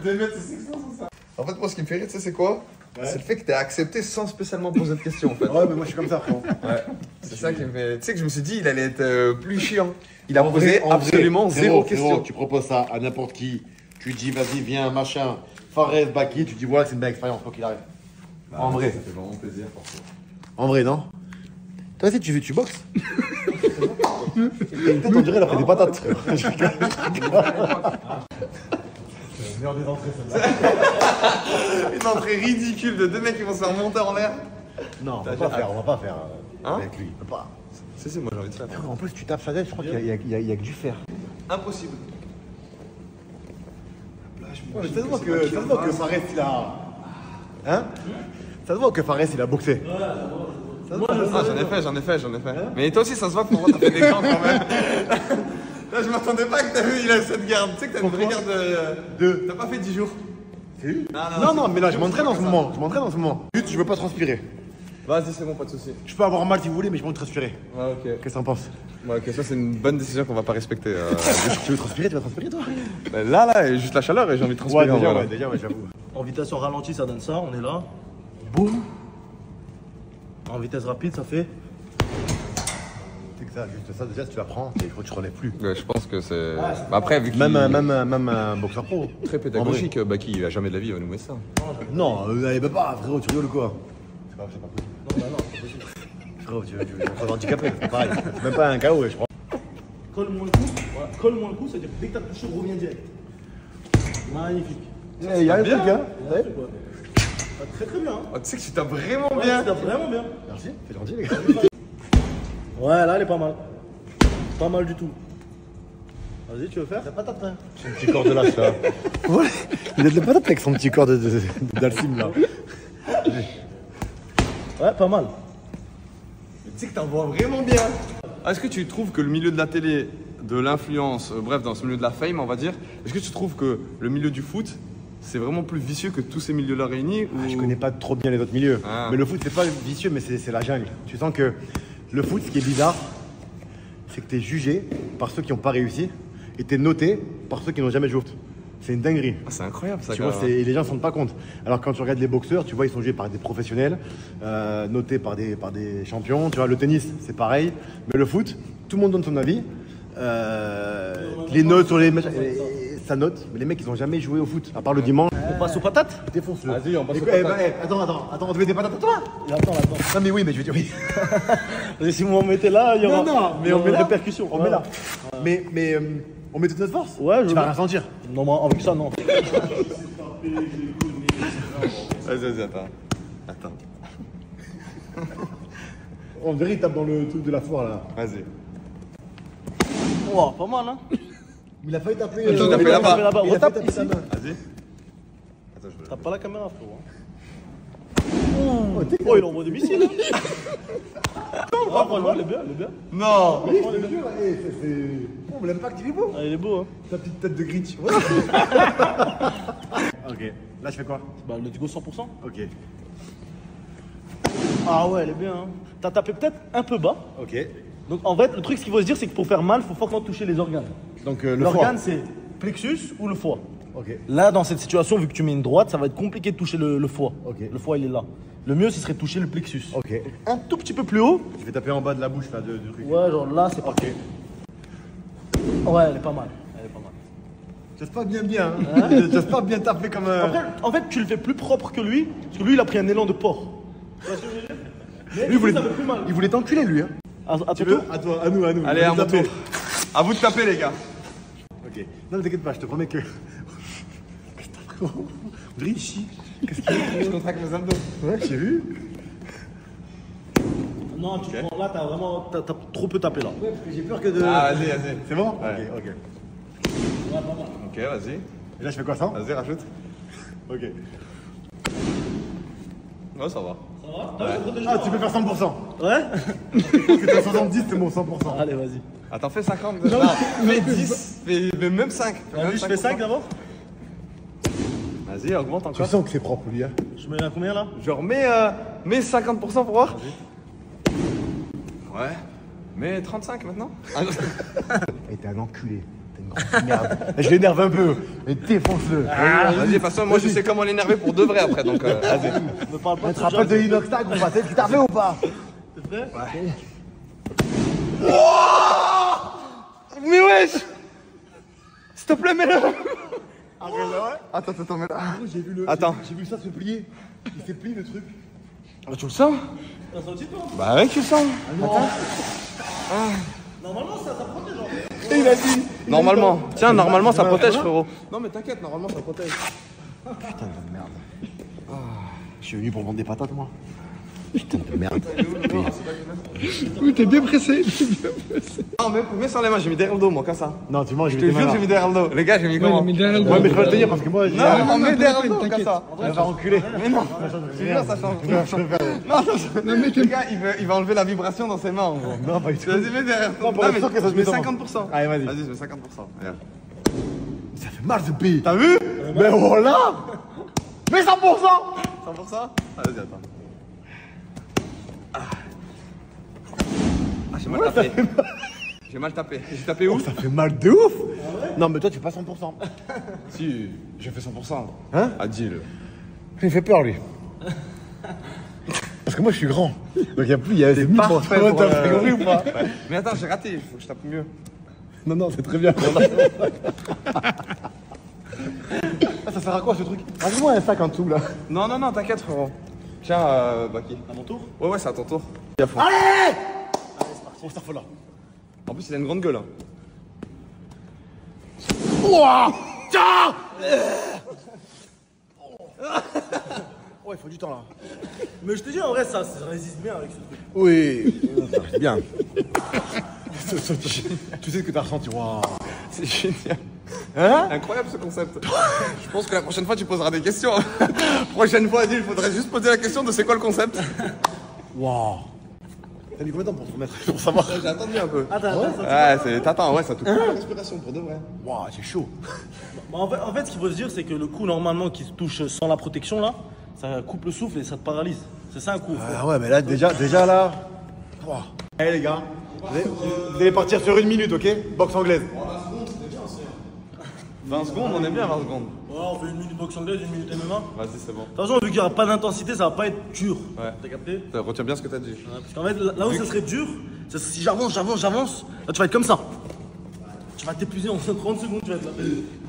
[SPEAKER 3] 2 mètres et 600 sur ça. En fait, moi, ce qui me fait rire, tu sais, c'est quoi? C'est le fait que t'aies accepté sans spécialement poser de questions, en fait.
[SPEAKER 7] Ouais, mais moi, je suis comme ça, frérot.
[SPEAKER 3] Ouais. C'est ça qui me fait. Tu sais que je me suis dit, il allait être plus chiant. Il a
[SPEAKER 7] En
[SPEAKER 3] posé
[SPEAKER 7] vrai, en
[SPEAKER 3] absolument
[SPEAKER 7] vrai,
[SPEAKER 3] zéro
[SPEAKER 7] frérot,
[SPEAKER 3] question.
[SPEAKER 7] tu proposes ça à n'importe qui. Tu dis, vas-y, viens, machin. Fares, Baki, tu dis, voilà, c'est une belle expérience, quoi qu'il arrive. En vrai.
[SPEAKER 3] Ça fait vraiment plaisir pour toi.
[SPEAKER 7] En vrai, non? Toi aussi, tu boxes? Peut-être, on dirait, elle a fait des patates, frère. Je rigole.
[SPEAKER 3] Une entrée ridicule de deux mecs qui vont se faire monter en l'air.
[SPEAKER 7] Non, on va pas faire
[SPEAKER 3] Hein
[SPEAKER 7] avec lui. On peut pas.
[SPEAKER 3] Si, moi j'ai envie de faire.
[SPEAKER 7] En plus, tu tapes sa tête, je crois qu'il y a que du fer.
[SPEAKER 3] Impossible.
[SPEAKER 7] Ouais, ça se voit que Fares il a. Hein? Ça se voit que Fares il a boxé.
[SPEAKER 3] Ah, j'en ai fait. Mais toi aussi, ça se voit que pour moi, t'as fait des gants quand même. Là, je m'attendais pas que t'as vu, il a cette garde. Tu sais que t'as une vraie garde de. T'as pas fait 10 jours.
[SPEAKER 7] Non, mais là, je m'entraîne en ce moment. Juste, je veux pas transpirer.
[SPEAKER 3] Vas-y, c'est bon, pas de soucis.
[SPEAKER 7] Je peux avoir mal si vous voulez, mais je veux transpirer.
[SPEAKER 3] Ouais, ok.
[SPEAKER 7] Qu'est-ce que t'en penses?
[SPEAKER 3] Ouais, ok, ça, c'est une bonne décision qu'on va pas respecter.
[SPEAKER 7] Tu veux transpirer? Tu vas transpirer, toi?
[SPEAKER 3] Là, juste la chaleur et j'ai envie de transpirer.
[SPEAKER 7] Déjà, j'avoue.
[SPEAKER 2] En vitesse en ralenti, ça donne ça, on est là. Boum. En vitesse rapide, ça fait.
[SPEAKER 7] C'est que ça, juste ça, déjà, si tu la prends, je crois que tu relèves plus.
[SPEAKER 3] Ouais, je pense que c'est. Après, vu qu'il
[SPEAKER 7] Même un boxeur pro.
[SPEAKER 3] est très pédagogique, Baki, il a jamais de la vie, il va nous mettre ça.
[SPEAKER 7] Non, il peut pas, frérot, tu rigoles quoi? C'est pas possible. Non, c'est possible. Frérot, tu vas handicapé, c'est pareil. C'est même pas un KO, je crois.
[SPEAKER 2] Colle-moi le cou. Voilà. Colle-moi le cou, c'est-à-dire que dès que t'as touché, reviens direct. Magnifique.
[SPEAKER 7] Il y a un truc, hein?
[SPEAKER 2] Très très bien.
[SPEAKER 3] Oh, tu sais que tu t'as vraiment
[SPEAKER 2] Ouais,
[SPEAKER 3] bien.
[SPEAKER 2] c'était vraiment bien.
[SPEAKER 7] Merci, c'est gentil, les gars.
[SPEAKER 2] Ouais, là, elle est pas mal. Pas mal du tout. Vas-y, tu veux faire?
[SPEAKER 7] T'as pas ta main. Son petit corps de lâche, là. Ouais, il a de la patate avec son petit corps d'Alcime, là.
[SPEAKER 2] Ouais, pas mal.
[SPEAKER 3] Tu sais que t'en vois vraiment bien. Est-ce que tu trouves que le milieu de la télé, de l'influence, bref, dans ce milieu de la fame, on va dire, est-ce que tu trouves que le milieu du foot, c'est vraiment plus vicieux que tous ces milieux-là réunis ou...
[SPEAKER 7] Je connais pas trop bien les autres milieux. Mais le foot, c'est pas vicieux, mais c'est la jungle. Tu sens que le foot, ce qui est bizarre, c'est que t'es jugé par ceux qui n'ont pas réussi et t'es noté par ceux qui n'ont jamais joué au foot. C'est une dinguerie.
[SPEAKER 3] Ah, c'est incroyable ça.
[SPEAKER 7] Tu vois, et les gens ne se rendent pas compte. Alors quand tu regardes les boxeurs, tu vois, ils sont jugés par des professionnels, notés par des champions. Tu vois, le tennis, c'est pareil. Mais le foot, tout le monde donne son avis. Les notes sur les matchs, ça note. Mais les mecs, ils n'ont jamais joué au foot, à part le dimanche.
[SPEAKER 2] On passe aux patates?
[SPEAKER 7] Défonce-le.
[SPEAKER 3] Vas-y, on passe au
[SPEAKER 7] Attends, on te met des patates à toi?
[SPEAKER 2] Attends.
[SPEAKER 7] Non, mais oui, mais je vais dire oui.
[SPEAKER 2] Et si vous m'en mettez là, il y aura.
[SPEAKER 7] Non, mais on met
[SPEAKER 2] des
[SPEAKER 7] là.
[SPEAKER 2] répercussions.
[SPEAKER 7] On met là. Mais on met toute notre force?
[SPEAKER 2] Ouais,
[SPEAKER 7] Tu vas rien sentir.
[SPEAKER 2] Non, mais avec ça, non.
[SPEAKER 3] Vas-y, attends.
[SPEAKER 7] On dirait qu'il tape dans le truc de la foire là.
[SPEAKER 3] Vas-y.
[SPEAKER 2] Wow, pas mal, hein.
[SPEAKER 7] Il a failli taper.
[SPEAKER 3] Il a tapé là-bas.
[SPEAKER 7] Il a failli
[SPEAKER 2] Retape
[SPEAKER 7] taper
[SPEAKER 2] ici.
[SPEAKER 7] sa main.
[SPEAKER 3] Vas-y. Attends, je
[SPEAKER 2] T'as pas la caméra, frérot. Oh, il envoie des missiles, hein. Ah, franchement, elle est bien.
[SPEAKER 3] Non.
[SPEAKER 7] Oui, je te jure, c'est. Oh, l'impact il est beau.
[SPEAKER 2] Ah, il est beau, hein.
[SPEAKER 7] Ta petite tête de Grinch. Ok, là je fais quoi?
[SPEAKER 2] Bah, let's go 100%.
[SPEAKER 7] Ok.
[SPEAKER 2] Ah ouais, elle est bien, hein. T'as tapé peut-être un peu bas.
[SPEAKER 7] Ok.
[SPEAKER 2] Donc, en fait, le truc, ce qu'il faut se dire, c'est que pour faire mal, il faut forcément toucher les organes.
[SPEAKER 7] Donc le
[SPEAKER 2] L'organe,
[SPEAKER 7] foie.
[SPEAKER 2] c'est plexus ou le foie.
[SPEAKER 7] Ok.
[SPEAKER 2] Là, dans cette situation, vu que tu mets une droite, ça va être compliqué de toucher le foie.
[SPEAKER 7] Ok.
[SPEAKER 2] Le foie, il est là. Le mieux, ce serait de toucher le plexus.
[SPEAKER 7] Ok.
[SPEAKER 2] Un tout petit peu plus haut.
[SPEAKER 7] Je vais taper en bas de la bouche là, du truc.
[SPEAKER 2] Ouais, genre là, c'est parfait. Ouais, elle est pas mal.
[SPEAKER 7] J'espère bien, hein. J'espère bien taper comme un.
[SPEAKER 2] Après, en fait, tu le fais plus propre que lui, parce que lui, il a pris un élan de porc. Tu vois ce que je veux dire? Mais
[SPEAKER 7] Lui,
[SPEAKER 2] ça fait plus mal.
[SPEAKER 7] il voulait t'enculer lui, hein.
[SPEAKER 2] À
[SPEAKER 7] Tu
[SPEAKER 2] ton
[SPEAKER 7] veux?
[SPEAKER 2] tour.
[SPEAKER 7] À toi, à nous.
[SPEAKER 3] Allez, à mon
[SPEAKER 7] taper.
[SPEAKER 3] tour. À vous de taper, les gars.
[SPEAKER 7] Ok. Non, mais t'inquiète pas, je te promets que. Qu'est-ce que t'as, frérot? Richie. Qu'est-ce qu'il y a?
[SPEAKER 3] Je contracte mes abdos.
[SPEAKER 7] Ouais, j'ai vu.
[SPEAKER 2] Non, tu prends là, t'as trop peu tapé là.
[SPEAKER 7] Ouais, parce que j'ai peur que de.
[SPEAKER 3] Ah, vas-y.
[SPEAKER 7] C'est bon?
[SPEAKER 3] Ouais.
[SPEAKER 7] Ok.
[SPEAKER 3] Ok, vas-y.
[SPEAKER 7] Et là, je fais quoi ça?
[SPEAKER 3] Vas-y, rajoute.
[SPEAKER 7] Ok.
[SPEAKER 3] Ouais, ça va.
[SPEAKER 7] Ah, tu peux faire 100%.
[SPEAKER 2] Ouais.
[SPEAKER 7] C'était 70, c'est mon 100%.
[SPEAKER 2] Allez, vas-y.
[SPEAKER 3] Attends, fais 50. Non, fais 10. Fais même 5.
[SPEAKER 2] Vas-y, je fais 5 d'abord.
[SPEAKER 3] Vas-y, augmente
[SPEAKER 7] Tu
[SPEAKER 3] encore.
[SPEAKER 7] sens que c'est propre, lui, hein?
[SPEAKER 2] Je mets à combien là?
[SPEAKER 3] Genre, mets 50% pour voir. Ouais. Mais 35 maintenant.
[SPEAKER 7] Et t'es un enculé. T'es une grande merde. Je l'énerve un peu. Mais défonce-le.
[SPEAKER 3] Vas-y, de toute façon, moi je sais comment l'énerver pour de vrai après, donc vas-y.
[SPEAKER 2] Me parle pas
[SPEAKER 7] Tu
[SPEAKER 2] de
[SPEAKER 7] te rappelles de l'inox-tag ou pas? C'est ce qui t'a fait ou pas?
[SPEAKER 2] T'es prêt?
[SPEAKER 3] Mais wesh! S'il te plaît, mets-le!
[SPEAKER 7] Attends, mais là. J'ai vu
[SPEAKER 3] Attends.
[SPEAKER 7] J'ai vu ça se plier. Il s'est plié le truc.
[SPEAKER 3] Bah, tu le sens?
[SPEAKER 2] T'as senti toi?
[SPEAKER 3] Bah, ouais, tu le sens.
[SPEAKER 2] Normalement, ça protège en fait.
[SPEAKER 7] Et il a dit.
[SPEAKER 3] Normalement. Tiens, normalement ça protège, frérot. Non, mais t'inquiète, normalement ça protège.
[SPEAKER 7] Putain de merde. Je suis venu pour vendre des patates, moi. Putain de merde.
[SPEAKER 6] Oui, t'es bien pressé.
[SPEAKER 3] Non, mets sur les mains, j'ai mis derrière le dos, moi, comme ça.
[SPEAKER 7] Non, tu manges,
[SPEAKER 3] Je te jure, j'ai mis derrière le dos. Les gars, j'ai mis comment?
[SPEAKER 7] Ouais, mais je vais le tenir parce que moi, j'ai.
[SPEAKER 3] Non, mets derrière le dos, comme ça.
[SPEAKER 7] Elle va enculer.
[SPEAKER 3] Mais non, je te jure, ça change. Non, mais les gars, il va enlever la vibration dans ses mains, en gros.
[SPEAKER 7] Non, pas du tout.
[SPEAKER 3] Vas-y, mets derrière.
[SPEAKER 7] Non, pour être sûr que ça se
[SPEAKER 3] je mets
[SPEAKER 7] met
[SPEAKER 3] 50%.
[SPEAKER 7] Allez, vas-y.
[SPEAKER 3] Vas-y, je mets 50%. Regarde.
[SPEAKER 7] Ça fait mal ce pays. T'as vu? Mais voilà. Mais 100%.
[SPEAKER 3] 100%? Vas-y, attends. Ah, j'ai mal tapé. J'ai mal tapé. J'ai tapé où?
[SPEAKER 7] Ça fait mal de ouf. Non, mais toi, tu fais pas 100%.
[SPEAKER 3] Si, j'ai fait 100%.
[SPEAKER 7] Hein?
[SPEAKER 3] Ah, dis-le.
[SPEAKER 7] Il me fait peur, lui. Parce que moi, je suis grand. Donc, il y a plus, il y a. C'est
[SPEAKER 3] parfait pour,
[SPEAKER 7] T'as compris ou pas?
[SPEAKER 3] Mais attends, j'ai raté. Il faut que je tape mieux.
[SPEAKER 7] Non, non, c'est très bien. Ah, ça sert à quoi ce truc? Rajoute-moi un sac en dessous là.
[SPEAKER 3] Non, non, non, t'inquiète, frérot. Tiens, Baki.
[SPEAKER 2] À mon tour?
[SPEAKER 3] Ouais, c'est à ton tour.
[SPEAKER 7] Allez, c'est parti. Là.
[SPEAKER 3] En plus, il a une grande gueule. Hein.
[SPEAKER 7] Ouah! Tiens! Oh, il faut du temps là.
[SPEAKER 2] Mais je te dis, en vrai, ça résiste bien avec ce truc.
[SPEAKER 7] Oui, c'est bien. Tu sais ce que t'as ressenti, waouh.
[SPEAKER 3] C'est génial.
[SPEAKER 7] Hein?
[SPEAKER 3] Incroyable ce concept. Je pense que la prochaine fois, tu poseras des questions. Prochaine fois, il faudrait juste poser la question de c'est quoi le concept.
[SPEAKER 7] Waouh. T'as mis combien de temps pour te remettre? Pour savoir.
[SPEAKER 3] J'ai attendu un peu.
[SPEAKER 2] Attends,
[SPEAKER 3] Ouais, t'attends, ouais, ça te coupe la respiration pour de vrai.
[SPEAKER 7] Waouh, c'est chaud.
[SPEAKER 2] Bah, en fait, ce qu'il faut se dire, c'est que le coup, normalement, qui se touche sans la protection, là, ça coupe le souffle et ça te paralyse. C'est ça un coup.
[SPEAKER 7] Ah ouais, mais là, déjà là. Waouh. Allez, les gars. Vous allez partir sur 1 minute, ok? Boxe anglaise.
[SPEAKER 3] 20 secondes, on est bien 20 secondes.
[SPEAKER 2] Ouais, on fait 1 minute boxe anglaise, 1 minute MMA.
[SPEAKER 3] Vas-y, c'est bon.
[SPEAKER 2] De toute façon, vu qu'il n'y aura pas d'intensité, ça va pas être dur.
[SPEAKER 3] Ouais.
[SPEAKER 2] T'as capté?
[SPEAKER 3] Retiens bien ce que t'as dit.
[SPEAKER 2] Ouais, parce qu'en fait, là où ça serait dur, c'est si j'avance, là tu vas être comme ça. Tu vas t'épuiser en 30 secondes, tu vas être là.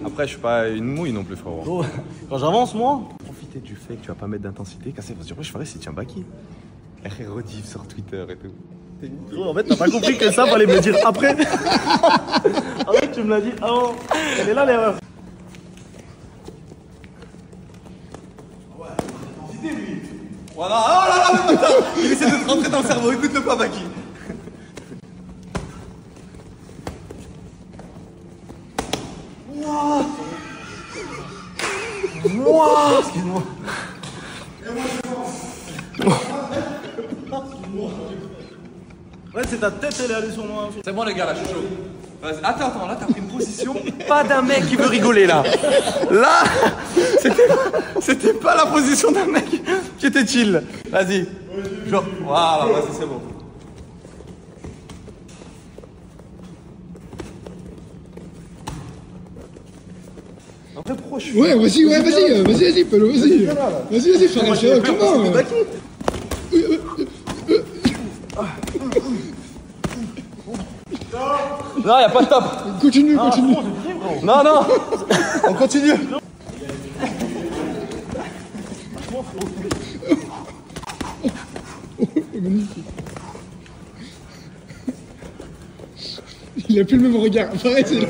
[SPEAKER 3] Après, je suis pas une mouille non plus, frérot.
[SPEAKER 2] Gros, quand j'avance, moi,
[SPEAKER 3] Profiter du fait que tu vas pas mettre d'intensité, casser la surprise, je ferais si tiens Baki. Rediff sur Twitter et tout.
[SPEAKER 2] gros, en fait, t'as pas compris que ça, fallait me le dire après. En fait, tu me l'as dit avant. Elle est là l'erreur.
[SPEAKER 3] Voilà, oh là là, putain, il essaie de te rentrer dans le cerveau, écoute-le pas, Baki.
[SPEAKER 2] Excuse-moi. Ouais, c'est ta tête, elle est allée sur moi.
[SPEAKER 3] C'est bon, les gars, là, je suis chaud. Vas-y, attends, là, t'as pris une position. Pas d'un mec qui veut rigoler, là. Là, c'était pas la position d'un mec qui était chill. Vas-y. Genre, voilà, vas-y, c'est bon. Après, pourquoi je suis.
[SPEAKER 6] Ouais, vas-y, Pelo, vas-y. Vas-y, Fares, comment?
[SPEAKER 3] Non, y'a pas de top.
[SPEAKER 6] Continue.
[SPEAKER 3] Non, non. On continue.
[SPEAKER 6] Magnifique. Il a plus le même regard. Fares, il a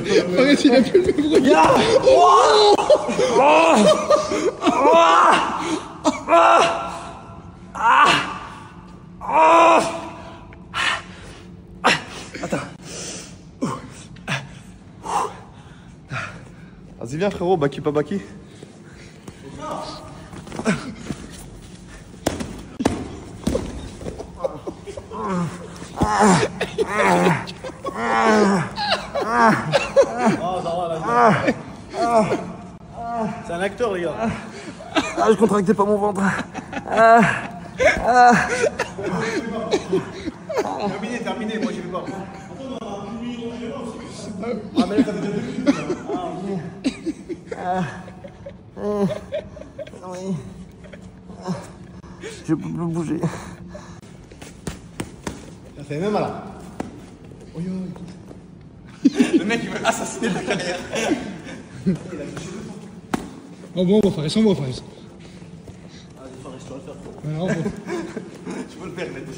[SPEAKER 6] plus le même regard.
[SPEAKER 3] Vas-y, viens, frérot, Baki, pas Baki.
[SPEAKER 2] C'est un acteur, les gars.
[SPEAKER 3] Ah, je contractais pas mon ventre.
[SPEAKER 7] Terminé, moi j'y vais pas.
[SPEAKER 3] Je peux plus bouger.
[SPEAKER 7] Ça fait même mal là.
[SPEAKER 3] Le mec, il veut assassiner ta carrière.
[SPEAKER 6] Oh bon, Fares, on va, Fares.
[SPEAKER 2] Vas-y, Fares, tu vas le faire.
[SPEAKER 6] Alors, bon.
[SPEAKER 3] Tu peux le permettre.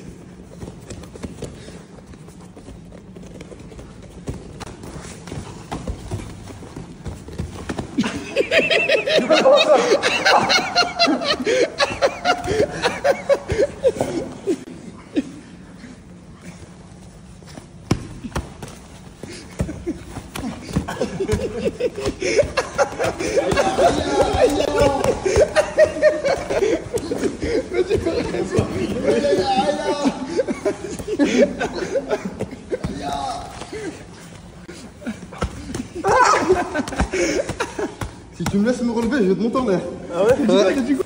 [SPEAKER 7] je vais te monter en l'air.
[SPEAKER 2] Ah ouais?
[SPEAKER 7] T'as dit quoi?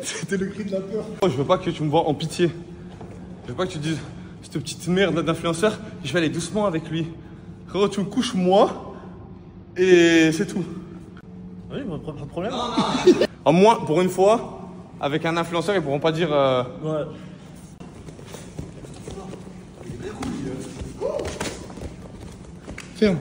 [SPEAKER 7] C'était le cri de la peur.
[SPEAKER 3] Oh, je veux pas que tu me vois en pitié. Je veux pas que tu dises, cette petite merde d'influenceur, je vais aller doucement avec lui. Frérot, tu me couches moi, et c'est tout.
[SPEAKER 2] Oui, pas de problème.
[SPEAKER 3] En moins, pour une fois, avec un influenceur, ils pourront pas dire...
[SPEAKER 2] Ouais.
[SPEAKER 6] Ferme.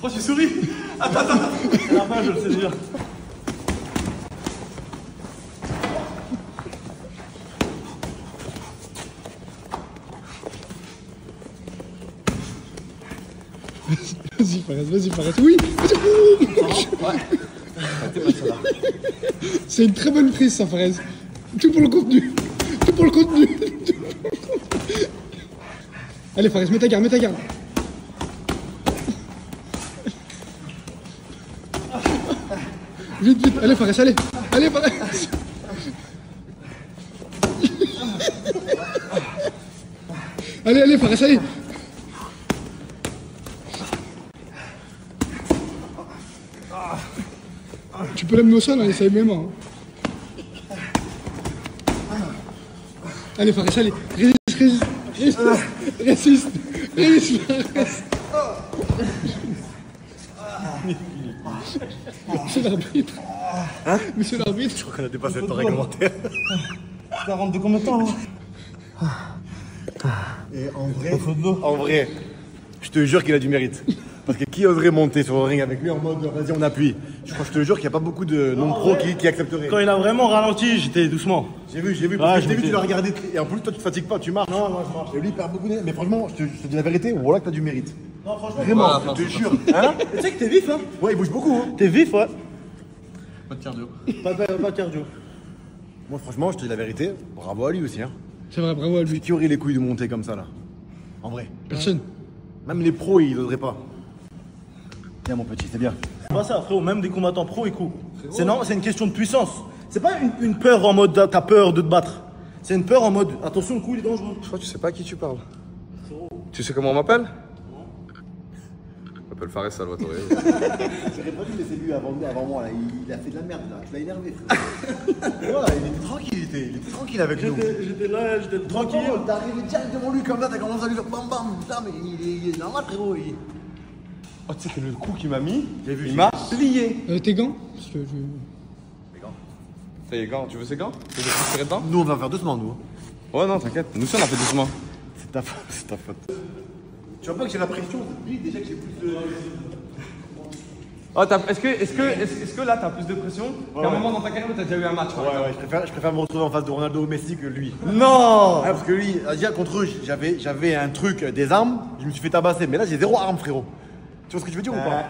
[SPEAKER 3] Pourquoi tu souris?
[SPEAKER 2] C'est la fin, je le sais déjà.
[SPEAKER 6] Vas-y, Fares. Oui. C'est une très bonne prise, ça, Fares. Tout pour le contenu. Allez, Fares, mets ta garde. Vite. Allez, Fares, allez. Allez, Fares. Allez, Fares, allez. Tu peux l'amener au sol, hein, essaye même. Hein. Allez, Fares, allez. Résiste. Monsieur l'arbitre.
[SPEAKER 7] Hein?
[SPEAKER 6] Monsieur l'arbitre.
[SPEAKER 7] Je crois qu'on a dépassé le temps réglementaire.
[SPEAKER 2] Ça rentre de combien de temps là?
[SPEAKER 7] Et en vrai, je te jure qu'il a du mérite. Parce que qui oserait monter sur le ring avec lui en mode vas-y on appuie. Je te jure qu'il n'y a pas beaucoup de non-pro qui accepteraient.
[SPEAKER 2] Quand il a vraiment ralenti, j'étais doucement.
[SPEAKER 7] J'ai vu,
[SPEAKER 2] Ah,
[SPEAKER 7] je t'ai vu, tu l'as regardé. Et en plus, toi tu te fatigues pas, tu marches. Non, je marche. Et lui il perd beaucoup d'énergie. Mais franchement, je te dis la vérité, voilà que t'as du mérite.
[SPEAKER 2] Non, franchement,
[SPEAKER 7] Vraiment, je te jure. Hein?
[SPEAKER 2] tu sais que t'es vif, hein?
[SPEAKER 7] Ouais, il bouge beaucoup. Hein.
[SPEAKER 2] T'es vif, ouais.
[SPEAKER 3] Pas de cardio.
[SPEAKER 2] Pas de cardio.
[SPEAKER 7] Moi, franchement, je te dis la vérité, bravo à lui aussi. Hein.
[SPEAKER 6] C'est vrai, bravo à lui.
[SPEAKER 7] Qui aurait les couilles de monter comme ça là? En vrai.
[SPEAKER 6] Personne.
[SPEAKER 7] Même les pros, ils n'oseraient pas. Tiens, mon petit, c'est bien.
[SPEAKER 2] C'est pas ça, frérot, même des combattants pro, ils courent. C'est non, c'est une question de puissance. C'est pas une peur en mode t'as peur de te battre. C'est une peur en mode attention, le coup il est dangereux.
[SPEAKER 3] Je crois que tu sais pas à qui tu parles. Tu sais comment on m'appelle? Je m'appelle Fares Salvatore.
[SPEAKER 7] J'aurais pas dû laisser lui avant moi, là. Il a fait de la merde là, tu l'as énervé frère. Voilà, il était tranquille avec nous.
[SPEAKER 2] J'étais là, j'étais tranquille.
[SPEAKER 7] T'es arrivé direct devant lui comme ça, t'as commencé à lui dire bam bam, putain mais il est normal frérot.
[SPEAKER 3] Oh, tu sais que le coup qu'il m'a mis,
[SPEAKER 7] J'ai
[SPEAKER 3] il m'a plié.
[SPEAKER 6] Tes gants parce que
[SPEAKER 3] Ça y est, gants, tu veux ces gants? Tu veux que je tire dedans?
[SPEAKER 7] Nous on va faire doucement nous.
[SPEAKER 3] Ouais, non, t'inquiète. Nous aussi, on a fait doucement.
[SPEAKER 7] C'est ta faute. Tu vois pas que j'ai la pression, lui déjà que j'ai plus de...
[SPEAKER 3] Oh, est-ce que là, t'as plus de pression qu'à un moment dans ta carrière où t'as déjà eu un match?
[SPEAKER 7] Ouais, je préfère me retrouver en face de Ronaldo ou Messi que lui.
[SPEAKER 3] Non!
[SPEAKER 7] Ouais, parce que lui, déjà contre eux, j'avais un truc, des armes, je me suis fait tabasser. Mais là, j'ai 0 arme, frérot. Tu vois ce que je veux dire ou pas?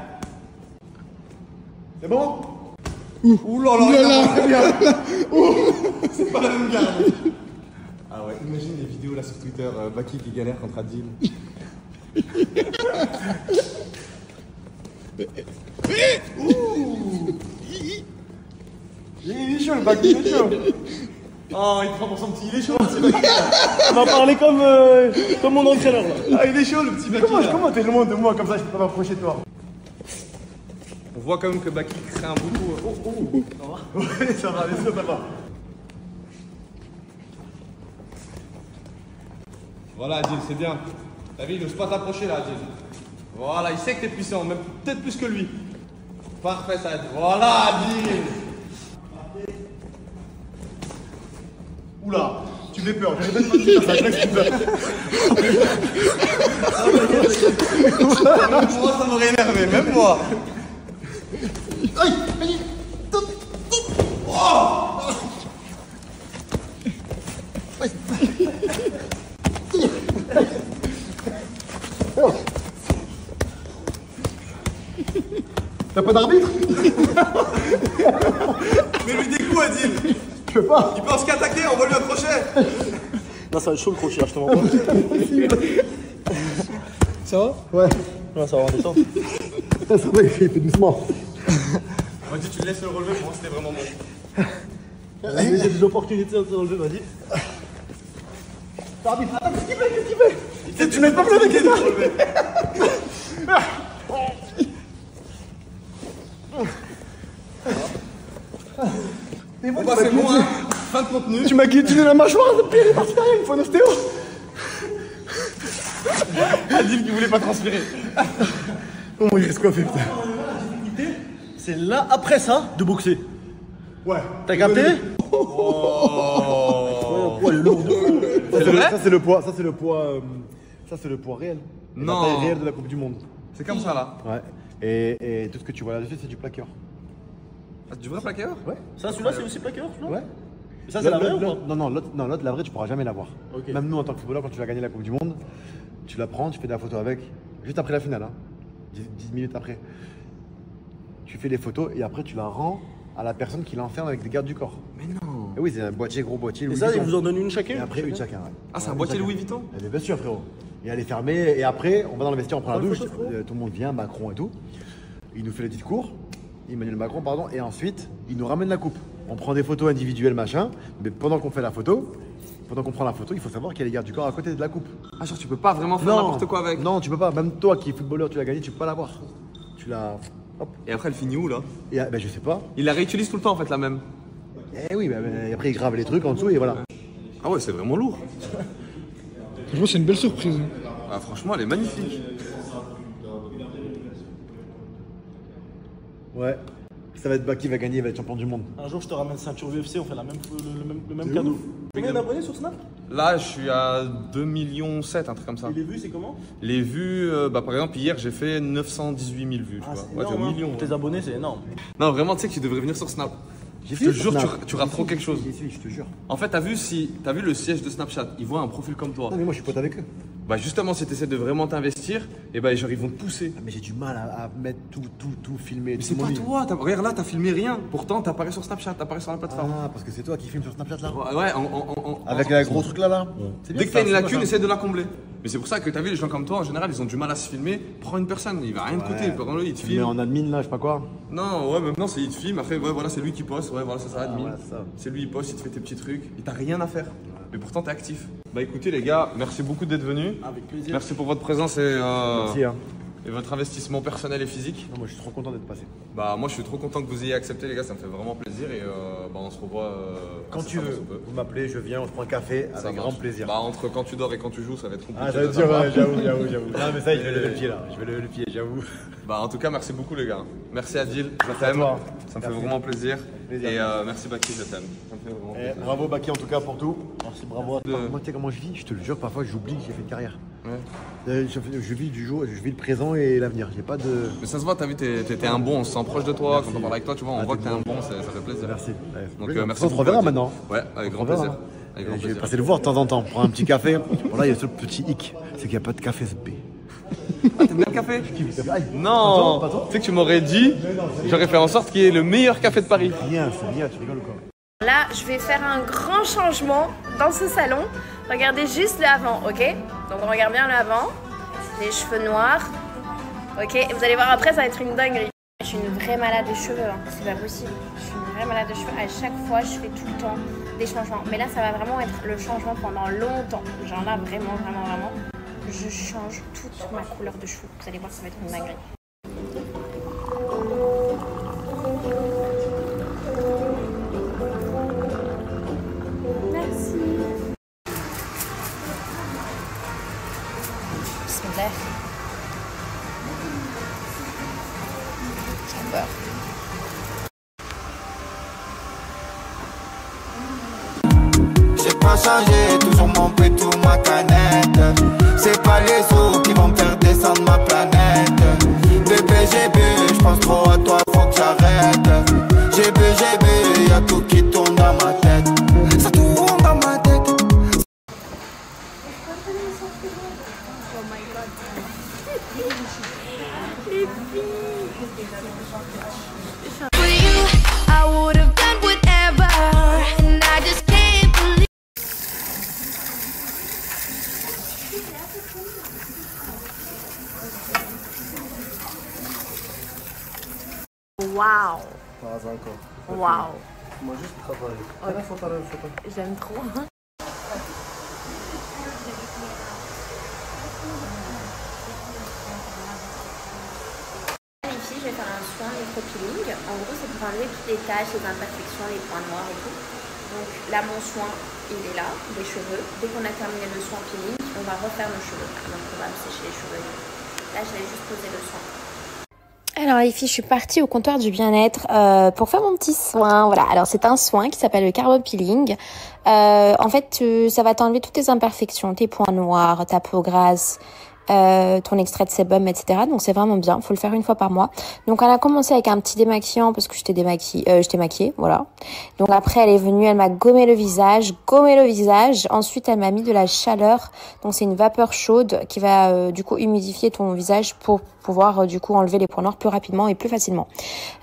[SPEAKER 7] C'est bon? Ouh là là! C'est pas la même garde. Ah ouais, imagine les vidéos là sur Twitter, Baki qui galère contre Adil. Il est chaud le Baki, il est chaud. Oh, il prend pour son petit, il est chaud le petit Baki.
[SPEAKER 2] On va parler comme mon entraîneur là.
[SPEAKER 7] Ah, il est chaud le petit Baki. Comment t'es loin de moi comme ça, je peux pas m'approcher de toi?
[SPEAKER 3] On voit quand même que Baki craint beaucoup.
[SPEAKER 7] Ouais, ça va, laisse-le papa.
[SPEAKER 3] Voilà, Adil, c'est bien. T'as vu, il n'ose pas t'approcher là, Adil. Voilà, il sait que t'es puissant, même peut-être plus que lui. Parfait, ça Adil. Voilà, Adil.
[SPEAKER 7] Oula, tu fais peur, j'avais même pas dit ça, ça fait peur.
[SPEAKER 3] Même moi, ça m'aurait énervé, même moi.
[SPEAKER 7] Aïe, aïe, oh. T'as pas d'arbitre?
[SPEAKER 3] Mais lui des coups, Adil.
[SPEAKER 7] Je peux pas.
[SPEAKER 3] Il pense qu'attaquer, on va lui accrocher.
[SPEAKER 2] Non, ça va être chaud le crochet, je te mens pas.
[SPEAKER 6] ça va?
[SPEAKER 7] Ouais.
[SPEAKER 2] Non, ça va redescendre.
[SPEAKER 7] Putain, c'est vrai, il fait doucement.
[SPEAKER 3] On m'a dit, tu laisses le relever, pour moi, c'était vraiment bon.
[SPEAKER 7] J'ai des opportunités de se relever, vas-y. Arbitre, attends, qu'est-ce qu'il fait Tu n'es pas plus avec ça.
[SPEAKER 3] Bon bah c'est bon, hein. Fin de contenu.
[SPEAKER 7] Tu m'as guillotiné la mâchoire, c'est pire, il est parti derrière, il me faut un ostéo.
[SPEAKER 3] Adil qui voulait pas transpirer.
[SPEAKER 7] Oh, il reste coiffé, putain.
[SPEAKER 2] C'est là, après ça, de boxer.
[SPEAKER 7] Ouais.
[SPEAKER 2] T'as capté?
[SPEAKER 3] Oh.
[SPEAKER 2] Ouais, le lourd de fou.
[SPEAKER 7] Ça, c'est le poids, ça, c'est le poids, ça, c'est le poids réel.
[SPEAKER 3] Non.
[SPEAKER 7] La taille réelle de la Coupe du Monde.
[SPEAKER 3] C'est comme ça là.
[SPEAKER 7] Ouais. Et tout ce que tu vois là-dessus, c'est du plaqueur.
[SPEAKER 3] Ah, du vrai plaqueur?
[SPEAKER 7] Ouais.
[SPEAKER 2] Ça, celui-là, c'est aussi plaqueur, celui-là?
[SPEAKER 7] Ouais.
[SPEAKER 2] Ça, c'est la vraie ou pas?
[SPEAKER 7] Non, l'autre, la vraie, tu pourras jamais l'avoir.
[SPEAKER 2] Ok.
[SPEAKER 7] Même nous, en tant que footballeur, quand tu vas gagner la Coupe du Monde, tu la prends, tu fais de la photo avec, juste après la finale, hein, 10 minutes après. Tu fais les photos et après, tu la rends à la personne qui l'enferme avec des gardes du corps.
[SPEAKER 3] Mais non.
[SPEAKER 7] Et oui, c'est un boîtier, gros boîtier.
[SPEAKER 2] Et
[SPEAKER 7] Louis
[SPEAKER 2] ça, ils
[SPEAKER 7] Vuitton.
[SPEAKER 2] vous en donnent une chacun?
[SPEAKER 7] Et après, une chacun, ouais.
[SPEAKER 3] Ah, c'est un
[SPEAKER 7] Ouais,
[SPEAKER 3] boîtier
[SPEAKER 7] chacun.
[SPEAKER 3] Louis Vuitton?
[SPEAKER 7] Eh bien, bien sûr, frérot. Et elle est fermée. Et après, on va dans le vestiaire, on prend la
[SPEAKER 2] Prends une
[SPEAKER 7] douche.
[SPEAKER 2] photo, frérot.
[SPEAKER 7] Tout le monde vient, Macron et tout. Il nous fait les petites cours. Emmanuel Macron, pardon. Et ensuite, il nous ramène la coupe. On prend des photos individuelles, machin. Mais pendant qu'on fait la photo, pendant qu'on prend la photo, il faut savoir qu'il y a les gardes du corps à côté de la coupe.
[SPEAKER 3] Ah, genre tu peux pas vraiment faire n'importe quoi avec.
[SPEAKER 7] Non, tu peux pas. Même toi qui es footballeur, tu l'as gagné, tu peux pas l'avoir. Tu l'as. Hop.
[SPEAKER 3] Et après, elle finit où là?
[SPEAKER 7] Et ben, je sais pas.
[SPEAKER 3] Il la réutilise tout le temps en fait, la même.
[SPEAKER 7] Eh oui, et après, il grave les trucs en dessous et voilà.
[SPEAKER 3] Ah ouais, c'est vraiment lourd.
[SPEAKER 6] Franchement, c'est une belle surprise.
[SPEAKER 3] Ah, franchement, elle est magnifique.
[SPEAKER 7] Ouais. Ça va être Baki qui va gagner, il va être champion du monde.
[SPEAKER 2] Un jour, je te ramène ceinture UFC, on fait la même, le même
[SPEAKER 7] De
[SPEAKER 2] cadeau.
[SPEAKER 7] ouf.
[SPEAKER 2] Combien d'abonnés sur Snap?
[SPEAKER 3] Là, je suis à 2,7 millions, un truc comme ça.
[SPEAKER 2] Et les vues, c'est comment?
[SPEAKER 3] Les vues, bah par exemple, hier, j'ai fait 918 000 vues, tu
[SPEAKER 2] Ah,
[SPEAKER 3] vois.
[SPEAKER 2] c'est
[SPEAKER 3] Ouais, t'es
[SPEAKER 2] énorme,
[SPEAKER 3] au
[SPEAKER 2] hein.
[SPEAKER 3] million.
[SPEAKER 2] Tes abonnés, c'est énorme.
[SPEAKER 3] Non, vraiment, tu sais que tu devrais venir sur Snap.
[SPEAKER 7] J'ai
[SPEAKER 3] Je te jure, tu rates trop quelque chose.
[SPEAKER 7] Je te jure.
[SPEAKER 3] En fait, t'as vu le siège de Snapchat, ils voient un profil comme toi.
[SPEAKER 7] Non, mais moi, je suis pote avec eux.
[SPEAKER 3] Bah justement, si tu essaies de vraiment t'investir, et bah genre ils vont te pousser.
[SPEAKER 7] Ah, mais j'ai du mal à mettre tout filmer.
[SPEAKER 3] Mais c'est pas toi, regarde là, t'as filmé rien. Pourtant, t'apparais sur Snapchat, t'apparais sur la plateforme.
[SPEAKER 7] Ah, parce que c'est toi qui filmes sur Snapchat là.
[SPEAKER 3] Ouais,
[SPEAKER 7] Avec un gros truc là. C'est
[SPEAKER 3] Dès
[SPEAKER 7] bien,
[SPEAKER 3] que t'as
[SPEAKER 7] ça,
[SPEAKER 3] une
[SPEAKER 7] c'est
[SPEAKER 3] lacune,
[SPEAKER 7] moi, ça.
[SPEAKER 3] essaie de la combler. Mais c'est pour ça que t'as vu, les gens comme toi, en général, ils ont du mal à se filmer. Prends une personne, il va rien te coûter. Prends-le, il te
[SPEAKER 7] Tu mets
[SPEAKER 3] filme.
[SPEAKER 7] en admin là, je sais pas quoi.
[SPEAKER 3] Non, ouais, maintenant c'est il te filme. Après, ouais, voilà, c'est lui qui poste. Ouais, voilà, c'est ça, admin.
[SPEAKER 7] ouais, c'est ça.
[SPEAKER 3] C'est lui, il poste, il te fait tes petits trucs. Et t'as rien à faire. Mais pourtant, t'es actif. Bah écoutez, les gars, merci beaucoup d'être venus.
[SPEAKER 2] Avec plaisir.
[SPEAKER 3] Merci pour votre présence
[SPEAKER 7] Merci, hein.
[SPEAKER 3] et votre investissement personnel et physique.
[SPEAKER 7] Non, moi, je suis trop content d'être passé.
[SPEAKER 3] Bah moi je suis trop content que vous ayez accepté les gars, ça me fait vraiment plaisir et bah on se revoit
[SPEAKER 7] Quand tu veux, vous m'appelez, je viens, on se prend un café
[SPEAKER 3] Ça
[SPEAKER 7] avec
[SPEAKER 3] marche.
[SPEAKER 7] grand plaisir.
[SPEAKER 3] Bah entre quand tu dors et quand tu joues ça va être compliqué.
[SPEAKER 7] Ah, ça va être
[SPEAKER 3] de
[SPEAKER 7] dur,
[SPEAKER 3] savoir.
[SPEAKER 7] ouais, j'avoue. Non, mais ça, je vais lever le pied là. Je vais lever le pied, j'avoue.
[SPEAKER 3] Bah en tout cas merci beaucoup les gars. Merci Adil, je
[SPEAKER 7] Merci à
[SPEAKER 3] t'aime.
[SPEAKER 7] toi.
[SPEAKER 3] Ça me fait
[SPEAKER 7] Merci.
[SPEAKER 3] vraiment plaisir.
[SPEAKER 7] Plaisir.
[SPEAKER 3] Et merci Baki, je t'aime. Ça me fait vraiment plaisir.
[SPEAKER 7] Bravo Baki en tout cas pour tout.
[SPEAKER 2] Merci, bravo à toi.
[SPEAKER 3] De-
[SPEAKER 7] Moi, tu sais comment je vis? Je te le jure, parfois j'oublie que j'ai fait une carrière.
[SPEAKER 3] Ouais.
[SPEAKER 7] Je vis du jour, je vis le présent et l'avenir. J'ai pas de.
[SPEAKER 3] Mais ça se voit, t'as vu, t'es un bon, on se sent proche de toi,
[SPEAKER 7] Merci.
[SPEAKER 3] quand on parle avec toi, tu vois, on
[SPEAKER 7] Ah,
[SPEAKER 3] voit que
[SPEAKER 7] t'es
[SPEAKER 3] t'es un
[SPEAKER 7] bon.
[SPEAKER 3] bon, ça fait plaisir.
[SPEAKER 7] Merci. Ouais,
[SPEAKER 3] Donc
[SPEAKER 7] plaisir.
[SPEAKER 3] merci
[SPEAKER 7] On se
[SPEAKER 3] beaucoup,
[SPEAKER 7] reverra
[SPEAKER 3] Adil.
[SPEAKER 7] maintenant.
[SPEAKER 3] Ouais, avec grand
[SPEAKER 7] On se reverra.
[SPEAKER 3] plaisir. Avec grand
[SPEAKER 7] Je vais
[SPEAKER 3] plaisir.
[SPEAKER 7] passer le voir de temps en temps, prendre un petit café. Bon, là, il y a ce petit hic, c'est qu'il n'y a pas de café SB.
[SPEAKER 3] Ah, t'aimes bien le café?
[SPEAKER 7] Aïe.
[SPEAKER 3] Non,
[SPEAKER 7] Pas toi
[SPEAKER 3] tu sais que tu m'aurais dit, j'aurais fait en sorte qu'il y ait le meilleur café de Paris.
[SPEAKER 7] Rien, c'est bien, tu rigoles quoi.
[SPEAKER 8] Là, je vais faire un grand changement dans ce salon. Regardez juste le avant, ok? Donc on regarde bien le avant. Les cheveux noirs. Ok, et vous allez voir après, ça va être une dinguerie. Je suis une vraie malade de cheveux, hein. C'est pas possible. Je suis une vraie malade de cheveux. À chaque fois, je fais tout le temps des changements. Mais là, ça va vraiment être le changement pendant longtemps. Genre là, vraiment, je change toute ma couleur de cheveux. Vous allez voir, ça va être une dinguerie. Merci. Bismillah. J'ai peur.
[SPEAKER 9] J'ai pas changé, toujours mon tout ma canette. C'est pas les eaux qui vont me faire descendre ma planète. Bébé, j'ai bu, j'pense trop à toi, faut que j'arrête. J'ai bu, y'a tout qui tourne dans ma tête. Ça tourne dans ma tête.
[SPEAKER 10] For you, I would have done whatever, and I just can't believe.
[SPEAKER 2] encore.
[SPEAKER 8] Waouh.
[SPEAKER 2] Moi juste travailler.
[SPEAKER 8] J'aime trop. Ici, je vais faire un soin micro-peeling. En gros, c'est pour enlever toutes les taches, les imperfections, les points noirs et tout. Donc là, mon soin, il est là, les cheveux. Dès qu'on a terminé le soin peeling, on va refaire nos cheveux. Donc on va me sécher les cheveux. Là, je vais juste poser le soin. Alors les filles, je suis partie au comptoir du bien-être pour faire mon petit soin. Voilà, alors c'est un soin qui s'appelle le carbon peeling. En fait, ça va t'enlever toutes tes imperfections, tes points noirs, ta peau grasse, ton extrait de sébum, etc. Donc c'est vraiment bien, faut le faire une fois par mois. Donc elle a commencé avec un petit démaquillant parce que je t'ai maquillée, voilà. Donc après elle est venue, elle m'a gommé le visage. Ensuite elle m'a mis de la chaleur, donc c'est une vapeur chaude qui va du coup humidifier ton visage pour pouvoir du coup enlever les points noirs plus rapidement et plus facilement.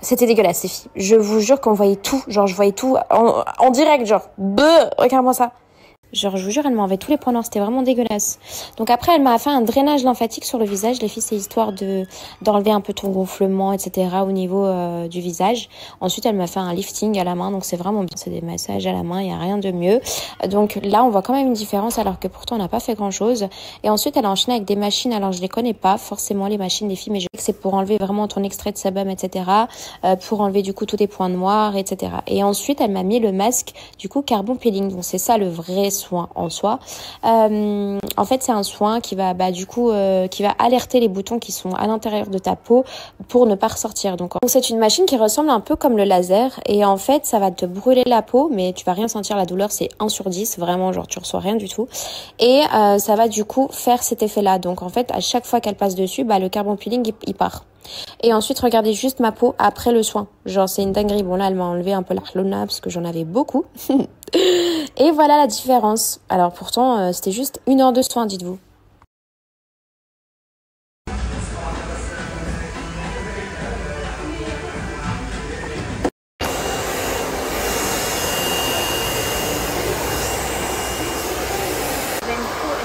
[SPEAKER 8] C'était dégueulasse les filles. Je vous jure qu'on voyait tout, genre je voyais tout en direct, genre regarde-moi ça. Genre, je vous jure, elle m'a enlevé tous les points noirs. C'était vraiment dégueulasse. Donc après, elle m'a fait un drainage lymphatique sur le visage. Les filles, c'est histoire d'enlever un peu ton gonflement, etc. au niveau du visage. Ensuite, elle m'a fait un lifting à la main. Donc c'est vraiment bien. C'est des massages à la main. Il n'y a rien de mieux. Donc là, on voit quand même une différence alors que pourtant, on n'a pas fait grand chose. Et ensuite, elle a enchaîné avec des machines. Alors, je les connais pas forcément, les machines des filles, mais je sais que c'est pour enlever vraiment ton extrait de sébum, etc. Pour enlever du coup tous tes points noirs, etc. Et ensuite, elle m'a mis le masque du coup carbon peeling. Donc c'est ça le vrai soin en soi. En fait, c'est un soin qui va qui va alerter les boutons qui sont à l'intérieur de ta peau pour ne pas ressortir. Donc c'est une machine qui ressemble un peu comme le laser et en fait, ça va te brûler la peau mais tu vas rien sentir, la douleur c'est 1 sur 10, vraiment genre tu reçois rien du tout. Et ça va du coup faire cet effet-là. Donc en fait, à chaque fois qu'elle passe dessus, le carbon peeling il part. Et ensuite, regardez juste ma peau après le soin. Genre, c'est une dinguerie. Bon, là, elle m'a enlevé un peu la hlona parce que j'en avais beaucoup. Et voilà la différence. Alors, pourtant, c'était juste 1 heure de soin, dites-vous.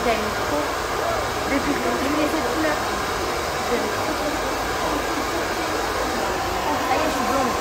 [SPEAKER 8] J'aime trop. Depuis que j'ai mis cette couleur, j'aime trop. Ça y est, je suis blonde.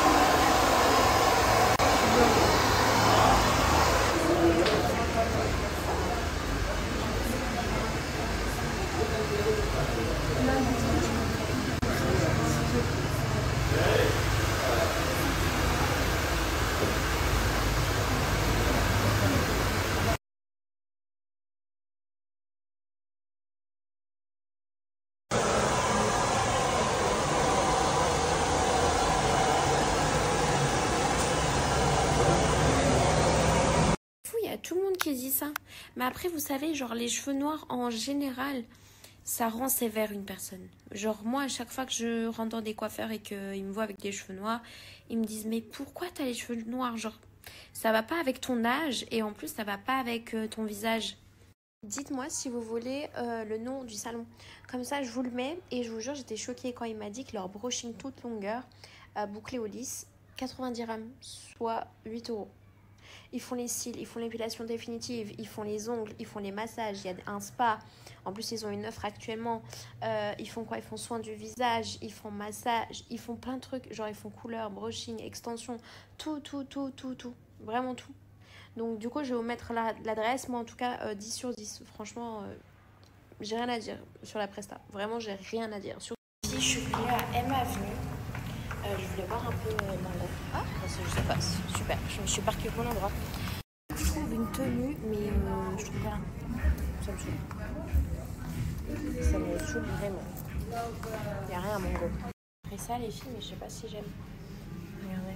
[SPEAKER 8] Tout le monde qui dit ça. Mais après, vous savez, genre les cheveux noirs en général, ça rend sévère une personne. Genre moi, à chaque fois que je rentre dans des coiffeurs et qu'ils me voient avec des cheveux noirs, ils me disent mais pourquoi t'as les cheveux noirs? Genre ça va pas avec ton âge et en plus ça va pas avec ton visage. Dites-moi si vous voulez le nom du salon. Comme ça, je vous le mets et je vous jure, j'étais choquée quand il m'a dit que leur brushing toute longueur, bouclé au lisse, 90 dirhams, soit 8 €. Ils font les cils, ils font l'épilation définitive, ils font les ongles, ils font les massages, il y a un spa. En plus, ils ont une offre actuellement. Ils font quoi? Ils font soin du visage, ils font massage, ils font plein de trucs. Genre, ils font couleur, brushing, extension, tout. Vraiment tout. Donc, du coup, je vais vous mettre l'adresse. Moi, en tout cas, 10 sur 10. Franchement, j'ai rien à dire sur la presta. Vraiment, j'ai rien à dire. Ici, je suis venue à M Avenue. Je voulais voir un peu l'endroit. Ah, je sais pas, super. Je me suis parquée au bon endroit. Je trouve une tenue, mais je trouve rien. Ça me saoule. Ça me saoule vraiment. Il n'y a rien à mon goût. Après ça, les filles, mais je sais pas si j'aime. Regardez.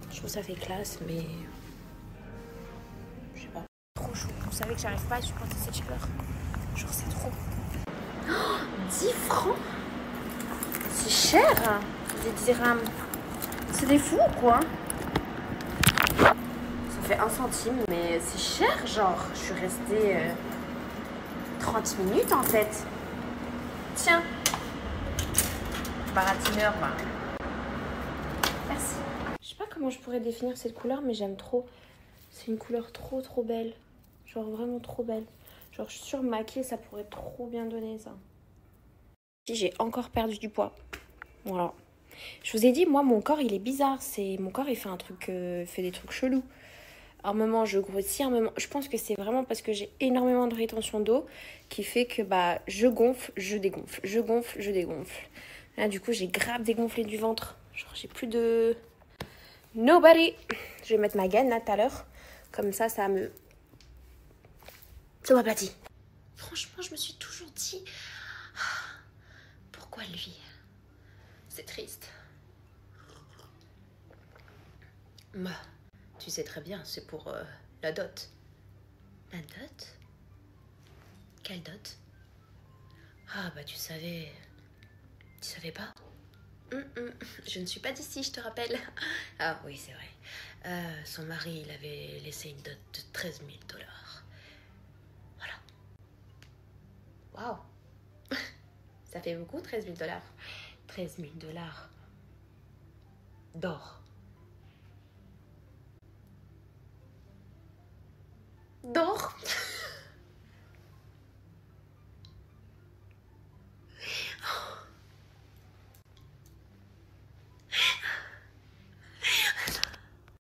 [SPEAKER 8] Je trouve ça fait classe, mais je sais pas. Trop chaud. Vous savez que j'arrive pas à supporter cette chaleur. Genre, c'est trop. Oh, 10 francs. C'est cher, des dirhams. C'est des fous ou quoi? Ça fait 1 centime, mais c'est cher, genre. Je suis restée 30 minutes en fait. Tiens. Baratineur, va. Merci. Je sais pas comment je pourrais définir cette couleur, mais j'aime trop. C'est une couleur trop belle. Genre vraiment trop belle. Genre je suis sûre maquillée, ça pourrait trop bien donner ça. J'ai encore perdu du poids. Voilà. Je vous ai dit, moi, mon corps, il est bizarre. Mon corps, il fait fait des trucs chelous. À un moment, je grossis, à un moment... Je pense que c'est vraiment parce que j'ai énormément de rétention d'eau qui fait que bah, je gonfle, je dégonfle. Je gonfle, je dégonfle. Là, du coup, j'ai grave dégonflé du ventre. Genre, j'ai plus de... Nobody. Je vais mettre ma gaine, là, tout à l'heure. Comme ça, ça m'aplatit. Franchement, je me suis toujours dit... Pourquoi lui? C'est triste. Bah, tu sais très bien, c'est pour la dot. La dot? Quelle dot? Ah bah tu savais... Tu savais pas? Je ne suis pas d'ici, je te rappelle. Ah oui, c'est vrai. Son mari, il avait laissé une dot de 13 000 $. Voilà. Waouh. Ça fait beaucoup, 13 000 $. 13 000 $ d'or. D'or?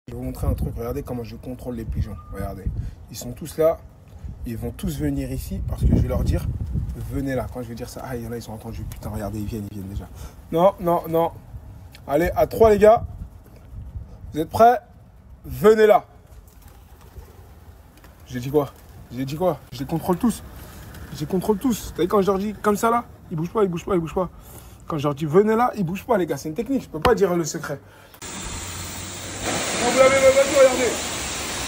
[SPEAKER 6] Je vais vous montrer un truc, regardez comment je contrôle les pigeons. Regardez, ils sont tous là, ils vont tous venir ici parce que je vais leur dire venez là. Quand je vais dire ça, ah il y en a ils sont entendus, putain regardez ils viennent déjà. Non, non, non. Allez, à 3 les gars. Vous êtes prêts? Venez là. J'ai dit quoi? J'ai dit quoi? Je les contrôle tous. Je les contrôle tous. Vous savez quand je leur dis comme ça là, ils bougent pas, ils bougent pas, ils bougent pas. Quand je leur dis venez là, ils bougent pas les gars, c'est une technique, je peux pas dire le secret. Quand vous lavez votre voiture, regardez.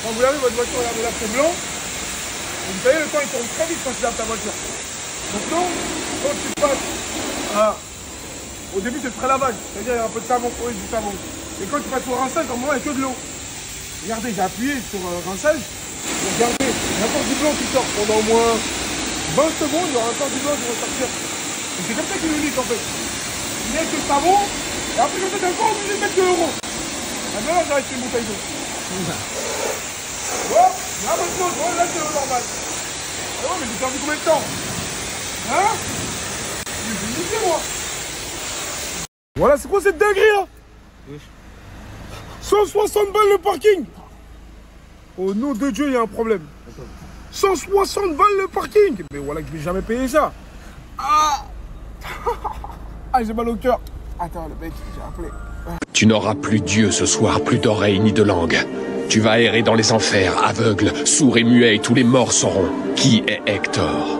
[SPEAKER 6] Quand vous lavez votre voiture, regardez là, c'est blanc. Et vous savez, le temps il tourne très vite quand tu laves ta voiture. Donc non, quand tu passes au début c'est très lavage, c'est-à-dire il y a un peu de savon, oui, du savon. Et quand tu passes au rinçage, au moment il n'y a que de l'eau. Regardez, j'ai appuyé sur rinçage. Et regardez, il y a encore du blanc qui sort pendant au moins 20 secondes, il y aura encore du blanc qui va sortir. Et c'est comme ça qu'il est unique en fait. Il met que le savon, et après comme ça t'es encore obligé de mettre de l'euro. Maintenant là j'arrête une bouteille d'eau. Oh, là maintenant, là c'est le normal. Oh mais j'ai perdu combien de temps? Hein? J'ai niqué moi. Voilà, c'est quoi cette dinguerie là? 160 balles le parking. Au nom de Dieu, il y a un problème. 160 balles le parking. Mais voilà que je vais jamais payer ça. Ah, ah j'ai mal au cœur. Attends, le mec, j'ai appelé.
[SPEAKER 11] Tu n'auras plus Dieu ce soir, plus d'oreilles ni de langue. Tu vas errer dans les enfers, aveugle, sourd et muet, et tous les morts sauront qui est Hector.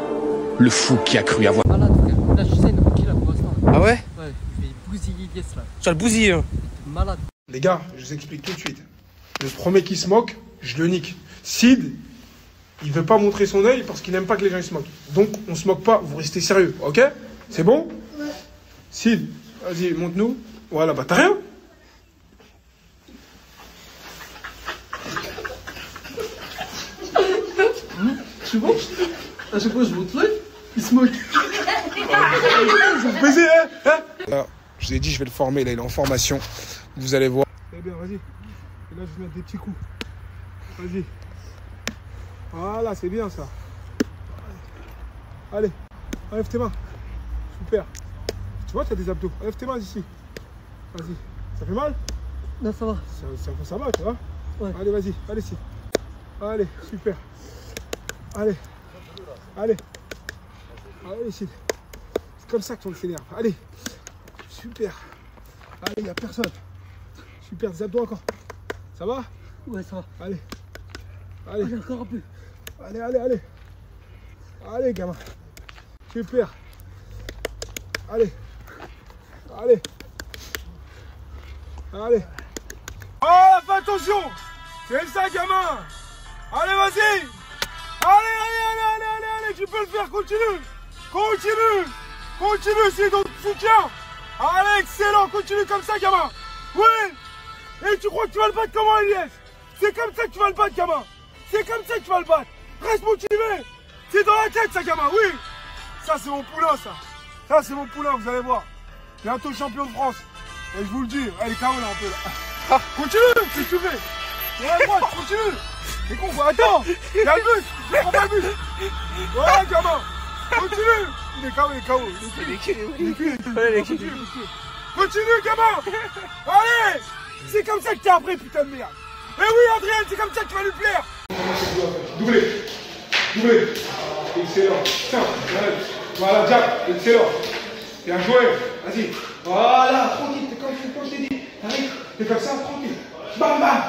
[SPEAKER 11] Le fou qui a cru avoir...
[SPEAKER 12] Malade, frère. Là, je sais, il là pour l'instant.
[SPEAKER 2] Ah ouais?
[SPEAKER 12] Ouais, je vais bousiller Yes là.
[SPEAKER 2] Tu vas le bousiller, hein.
[SPEAKER 12] Malade.
[SPEAKER 6] Les gars, je vous explique tout de suite. Le premier qui se moque, je le nique. Sid, il veut pas montrer son œil parce qu'il n'aime pas que les gens ils se moquent. Donc, on se moque pas, vous restez sérieux, ok? C'est bon? Ouais. Sid, vas-y, montre-nous. Voilà, bah t'as rien?
[SPEAKER 12] Tu vois? À chaque fois je monte l'œil, il se moque.
[SPEAKER 6] Vous baisez, hein? Là, je vous ai dit, je vais le former, là, il est en formation. Vous allez voir. Eh bien, vas-y. Et là, je vais mettre des petits coups. Vas-y. Voilà, c'est bien ça. Allez, enlève tes mains. Super. Tu vois, tu as des abdos. Enlève tes mains ici. Vas-y. Ça fait mal?
[SPEAKER 12] Non, ça va.
[SPEAKER 6] Ça va, tu vois? Ouais. Allez, vas-y. Allez, ici. Allez, super. Allez. Allez. Allez, ici. C'est comme ça qu'on s'énerve. Allez. Super. Allez, il n'y a personne. Super, des abdos encore. Ça va?
[SPEAKER 12] Ouais, ça va.
[SPEAKER 6] Allez. Allez.
[SPEAKER 12] Allez, encore un peu.
[SPEAKER 6] Allez, allez, allez. Allez, gamin. Super. Allez. Allez. Allez. Oh, fais attention. Fais ça, gamin. Allez, vas-y. Allez, allez, allez, allez, allez, allez. Tu peux le faire, continue. Continue. Continue, c'est ton soutien. Allez, excellent. Continue comme ça, gamin. Oui. Et tu crois que tu vas le battre comment, Elias? C'est comme ça que tu vas le battre, gamin. C'est comme ça que tu vas le battre. Reste motivé. C'est dans la tête, ça, gamin, oui. Ça, c'est mon poulain, ça. Ça, c'est mon poulain, vous allez voir. Bientôt champion de France. Et je vous le dis, elle est KO là un peu là. Continue, si tu fais. Sur la droite, continue. C'est con, quoi. Attends. Il y a le bus. Prends pas le bus. Voilà, gamin. Continue. Il est KO, il est KO. Il est cuit. Continue, gamin. Allez. C'est comme ça que t'es après, putain de merde. Eh oui, Adrien, c'est comme ça que tu vas lui plaire. Doublé. Doublé. Excellent. Tiens, voilà, Jack. Excellent. Bien joué. Vas-y. Voilà, tranquille. T'es comme je t'ai dit. T'arrives. T'es comme ça, tranquille. Bam, bam.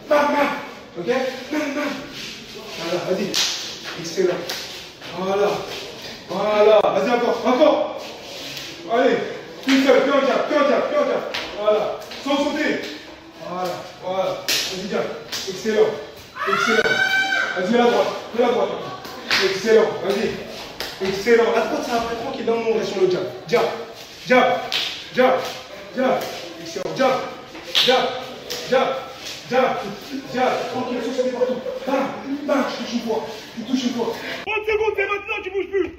[SPEAKER 6] Bam, bam. Ok. Bam, bam. Voilà, vas-y. Excellent. Voilà. Voilà. Vas-y, encore. Allez. Une seule. Fais un jab. Voilà. Sans sauter. Voilà. Vas-y, Jack. Excellent. Vas-y, à la droite. Excellent. Vas-y. Excellent. La droite, c'est après tranquille. Dans le monde, reste sur le jab. Jab. Excellent. Jab. Tranquille, sauter partout. Bam. Tu touches une fois. 30 secondes, c'est maintenant, tu bouges plus.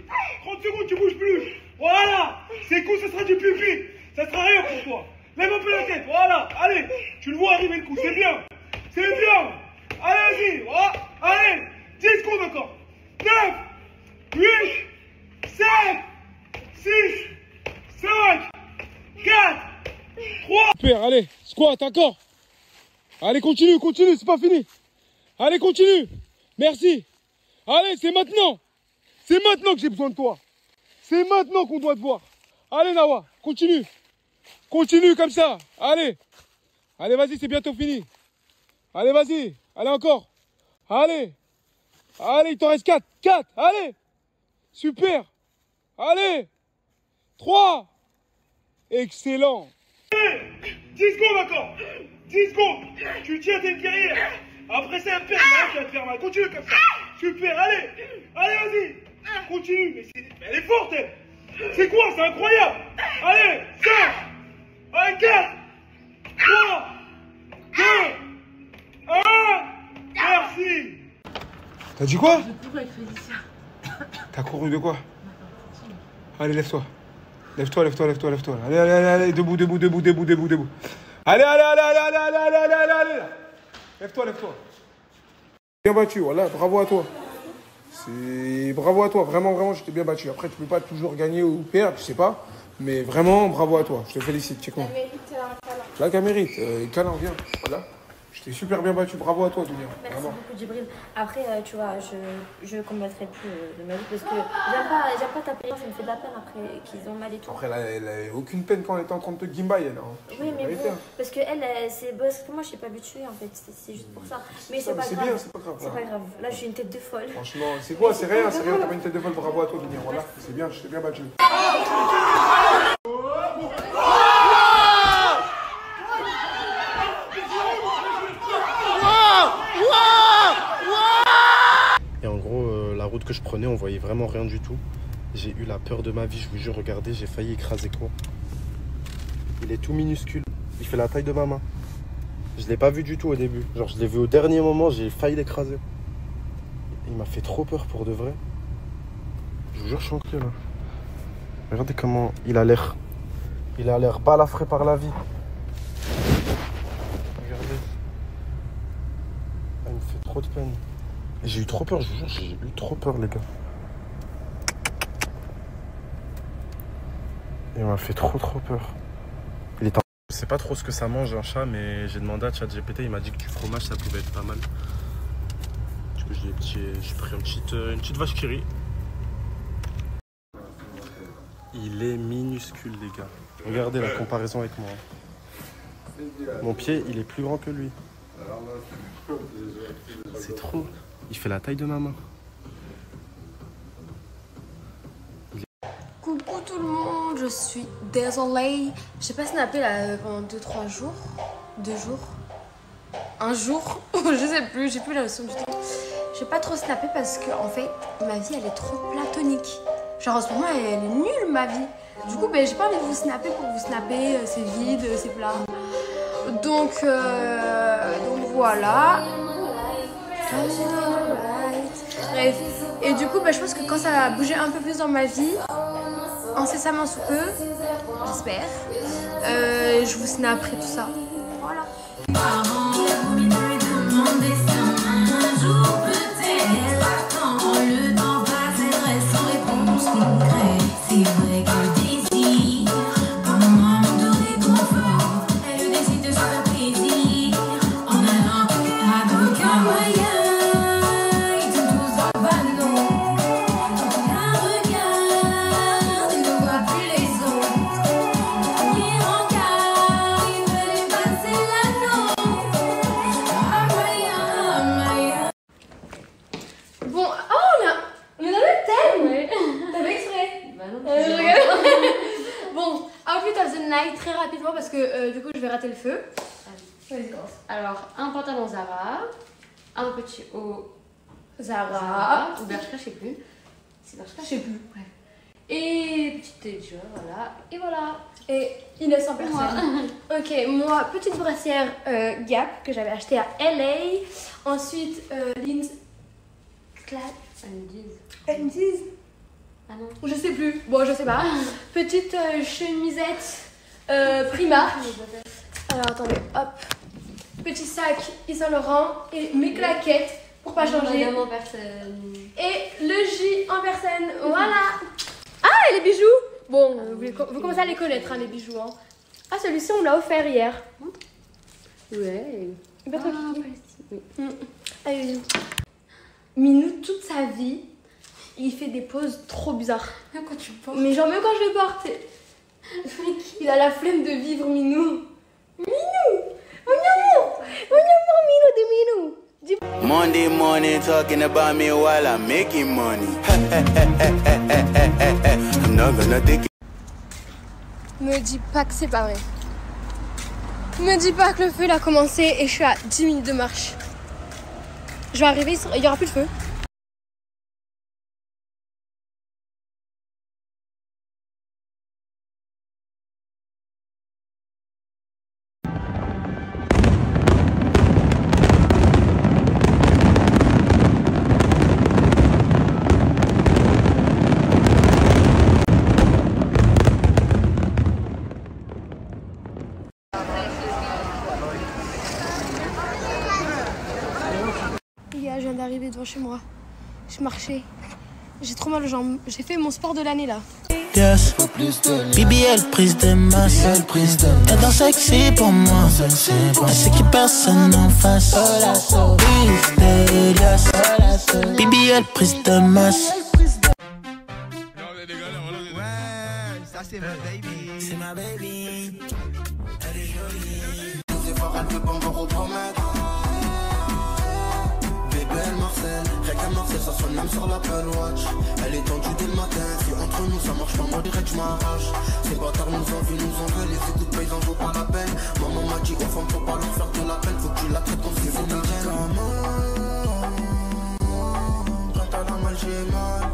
[SPEAKER 6] 30 secondes, tu bouges plus. Voilà. C'est cool, ça sera du pipi. Ça sera rien pour toi. Lève un peu la tête, voilà, allez, tu le vois arriver le coup, c'est bien. Allez, vas-y, voilà, allez, 10 secondes encore. 9, 8, 7, 6, 5, 4, 3. Super, allez, squat, encore. Allez, continue, c'est pas fini. Allez, continue, merci. Allez, c'est maintenant que j'ai besoin de toi. C'est maintenant qu'on doit te voir. Allez, Nawa, continue comme ça. Allez, vas-y, c'est bientôt fini. Allez, vas-y. Allez, encore. Allez, il t'en reste 4. Allez. Super. Allez. 3. Excellent. 10 secondes encore. 10 secondes. Tu tiens tes guerrières. Après, c'est un père qui va te faire mal. Continue comme ça. Super. Allez, vas-y. Continue. Mais elle est forte, elle. C'est quoi? C'est incroyable. Allez, 5. Allez, 4, 3, 2, 1, merci. T'as dit quoi?
[SPEAKER 13] J'ai couru avec Félicia.
[SPEAKER 6] T'as couru de quoi? Allez, lève-toi. Allez, debout. Allez. Lève-toi. Bien battu, voilà, bravo à toi. Bravo à toi, vraiment, je t'ai bien battu. Après, tu peux pas toujours gagner ou perdre, je sais pas. Mais vraiment, bravo à toi, je te félicite, tu sais quoi. La qu'elle mérite, câlin, viens, voilà. Je t'ai super bien battu, bravo à toi, Dounia.
[SPEAKER 13] Merci beaucoup, Djibril. Après, tu vois, je combattrai plus de ma vie parce que j'aime pas taper, ça me fait de la peine après qu'ils ont mal et tout.
[SPEAKER 6] Après, elle a aucune peine quand elle était en train de te gimbaye, elle.
[SPEAKER 13] Oui, mais bon, parce que parce que moi, je sais pas habituée en fait, c'est juste pour ça. Mais c'est pas grave.
[SPEAKER 6] Bien, c'est pas grave.
[SPEAKER 13] C'est pas grave, là, j'ai une tête de folle.
[SPEAKER 6] Franchement, c'est quoi? C'est rien, t'as pas une tête de folle, bravo à toi, Dounia, voilà. C'est bien, je t'ai bien battu.
[SPEAKER 7] Et en gros, la route que je prenais, on voyait vraiment rien du tout. J'ai eu la peur de ma vie, je vous jure, regardez, j'ai failli écraser quoi. Il est tout minuscule, il fait la taille de ma main. Je l'ai pas vu du tout au début. Genre, je l'ai vu au dernier moment, j'ai failli l'écraser. Il m'a fait trop peur pour de vrai. Je vous jure, je suis inquiet là. Regardez comment il a l'air. Il a l'air balafré par la vie. Regardez. Ah, il me fait trop de peine. J'ai eu trop peur, je vous jure, j'ai eu trop peur, les gars. Il m'a fait trop peur. Il est en... Je sais pas trop ce que ça mange un chat, mais j'ai demandé à ChatGPT, il m'a dit que du fromage ça pouvait être pas mal. Du coup j'ai pris une petite vache qui rit. Il est minuscule, les gars. Regardez la comparaison avec moi. Mon pied, il est plus grand que lui. C'est trop. Il fait la taille de ma main.
[SPEAKER 13] Coucou tout le monde, je suis désolée. Je sais pas snapper là pendant 2-3 jours. 2 jours. Un jour. Je sais plus, j'ai plus la leçon du tout. Je vais pas trop snapper parce que en fait, ma vie elle est trop platonique. Genre en ce moment elle est nulle ma vie. Du coup, j'ai pas envie de vous snapper pour vous snapper, c'est vide, c'est plat. Donc voilà. Bref. Et du coup, je pense que quand ça va bouger un peu plus dans ma vie, incessamment sous peu, j'espère, je vous snapperai tout ça. Voilà. C'est vrai que d'ici, un moment donné. feu. Vas-y, commence.
[SPEAKER 14] Alors, un pantalon Zara, un petit haut
[SPEAKER 13] Zara.
[SPEAKER 14] ou Bershka, je sais plus. C'est Bershka, je sais plus. Ouais. Et petite t-shirt, voilà. Et voilà.
[SPEAKER 13] Et Inès en personne. Ok, moi, petite brassière Gap que j'avais acheté à LA. Ensuite, Linds. Linds.
[SPEAKER 14] Ah non.
[SPEAKER 13] Je sais plus. Bon, je sais pas. Petite chemisette Prima. Alors, attendez, hop. Petit sac Yves Saint Laurent et mes claquettes pour pas changer.
[SPEAKER 14] Madame en personne.
[SPEAKER 13] Et le J en personne. Voilà. Ah, et les bijoux. Bon, vous commencez à les connaître, hein, les bijoux. Hein. Ah, celui-ci, on l'a offert hier.
[SPEAKER 14] Ouais.
[SPEAKER 13] Pas trop kiki. Allez, Minou, toute sa vie, il fait des poses trop bizarres.
[SPEAKER 14] Même quand tu portes.
[SPEAKER 13] Mais genre, même quand je le porte, il a la flemme de vivre, Minou. Minou. Mon amour. Mon amour, Minou de Minou.
[SPEAKER 9] Monday morning talking about me while I'm making money. I'm not gonna take it.
[SPEAKER 13] Me dis pas que c'est pas vrai. Me dis pas que le feu il a commencé et je suis à 10 minutes de marche. Je vais arriver, il y aura plus de feu. Je viens d'arriver devant chez moi. Je marchais. J'ai trop mal aux jambes. J'ai fait mon sport de l'année là.
[SPEAKER 15] Yes. BBL prise de masse. Elle danse sexy pour moi. Elle sait qu'il personne en face. BBL prise de masse.
[SPEAKER 9] Ça c'est ma baby. C'est ma baby. Elle est jolie. Tous efforts elle peut pas me repromettre. Ça sonne même sur l'Apple Watch. Elle est tendue dès le matin. Si entre nous ça marche pas, moi direct je m'arrache. Ces bâtards nous envient, nous en veulent. Les écoutes payent, en vaut pas la peine. Maman m'a dit aux femmes faut pas leur faire de la peine. Faut que tu la traites comme si c'était une médicament. Quand t'as la mal j'ai mal.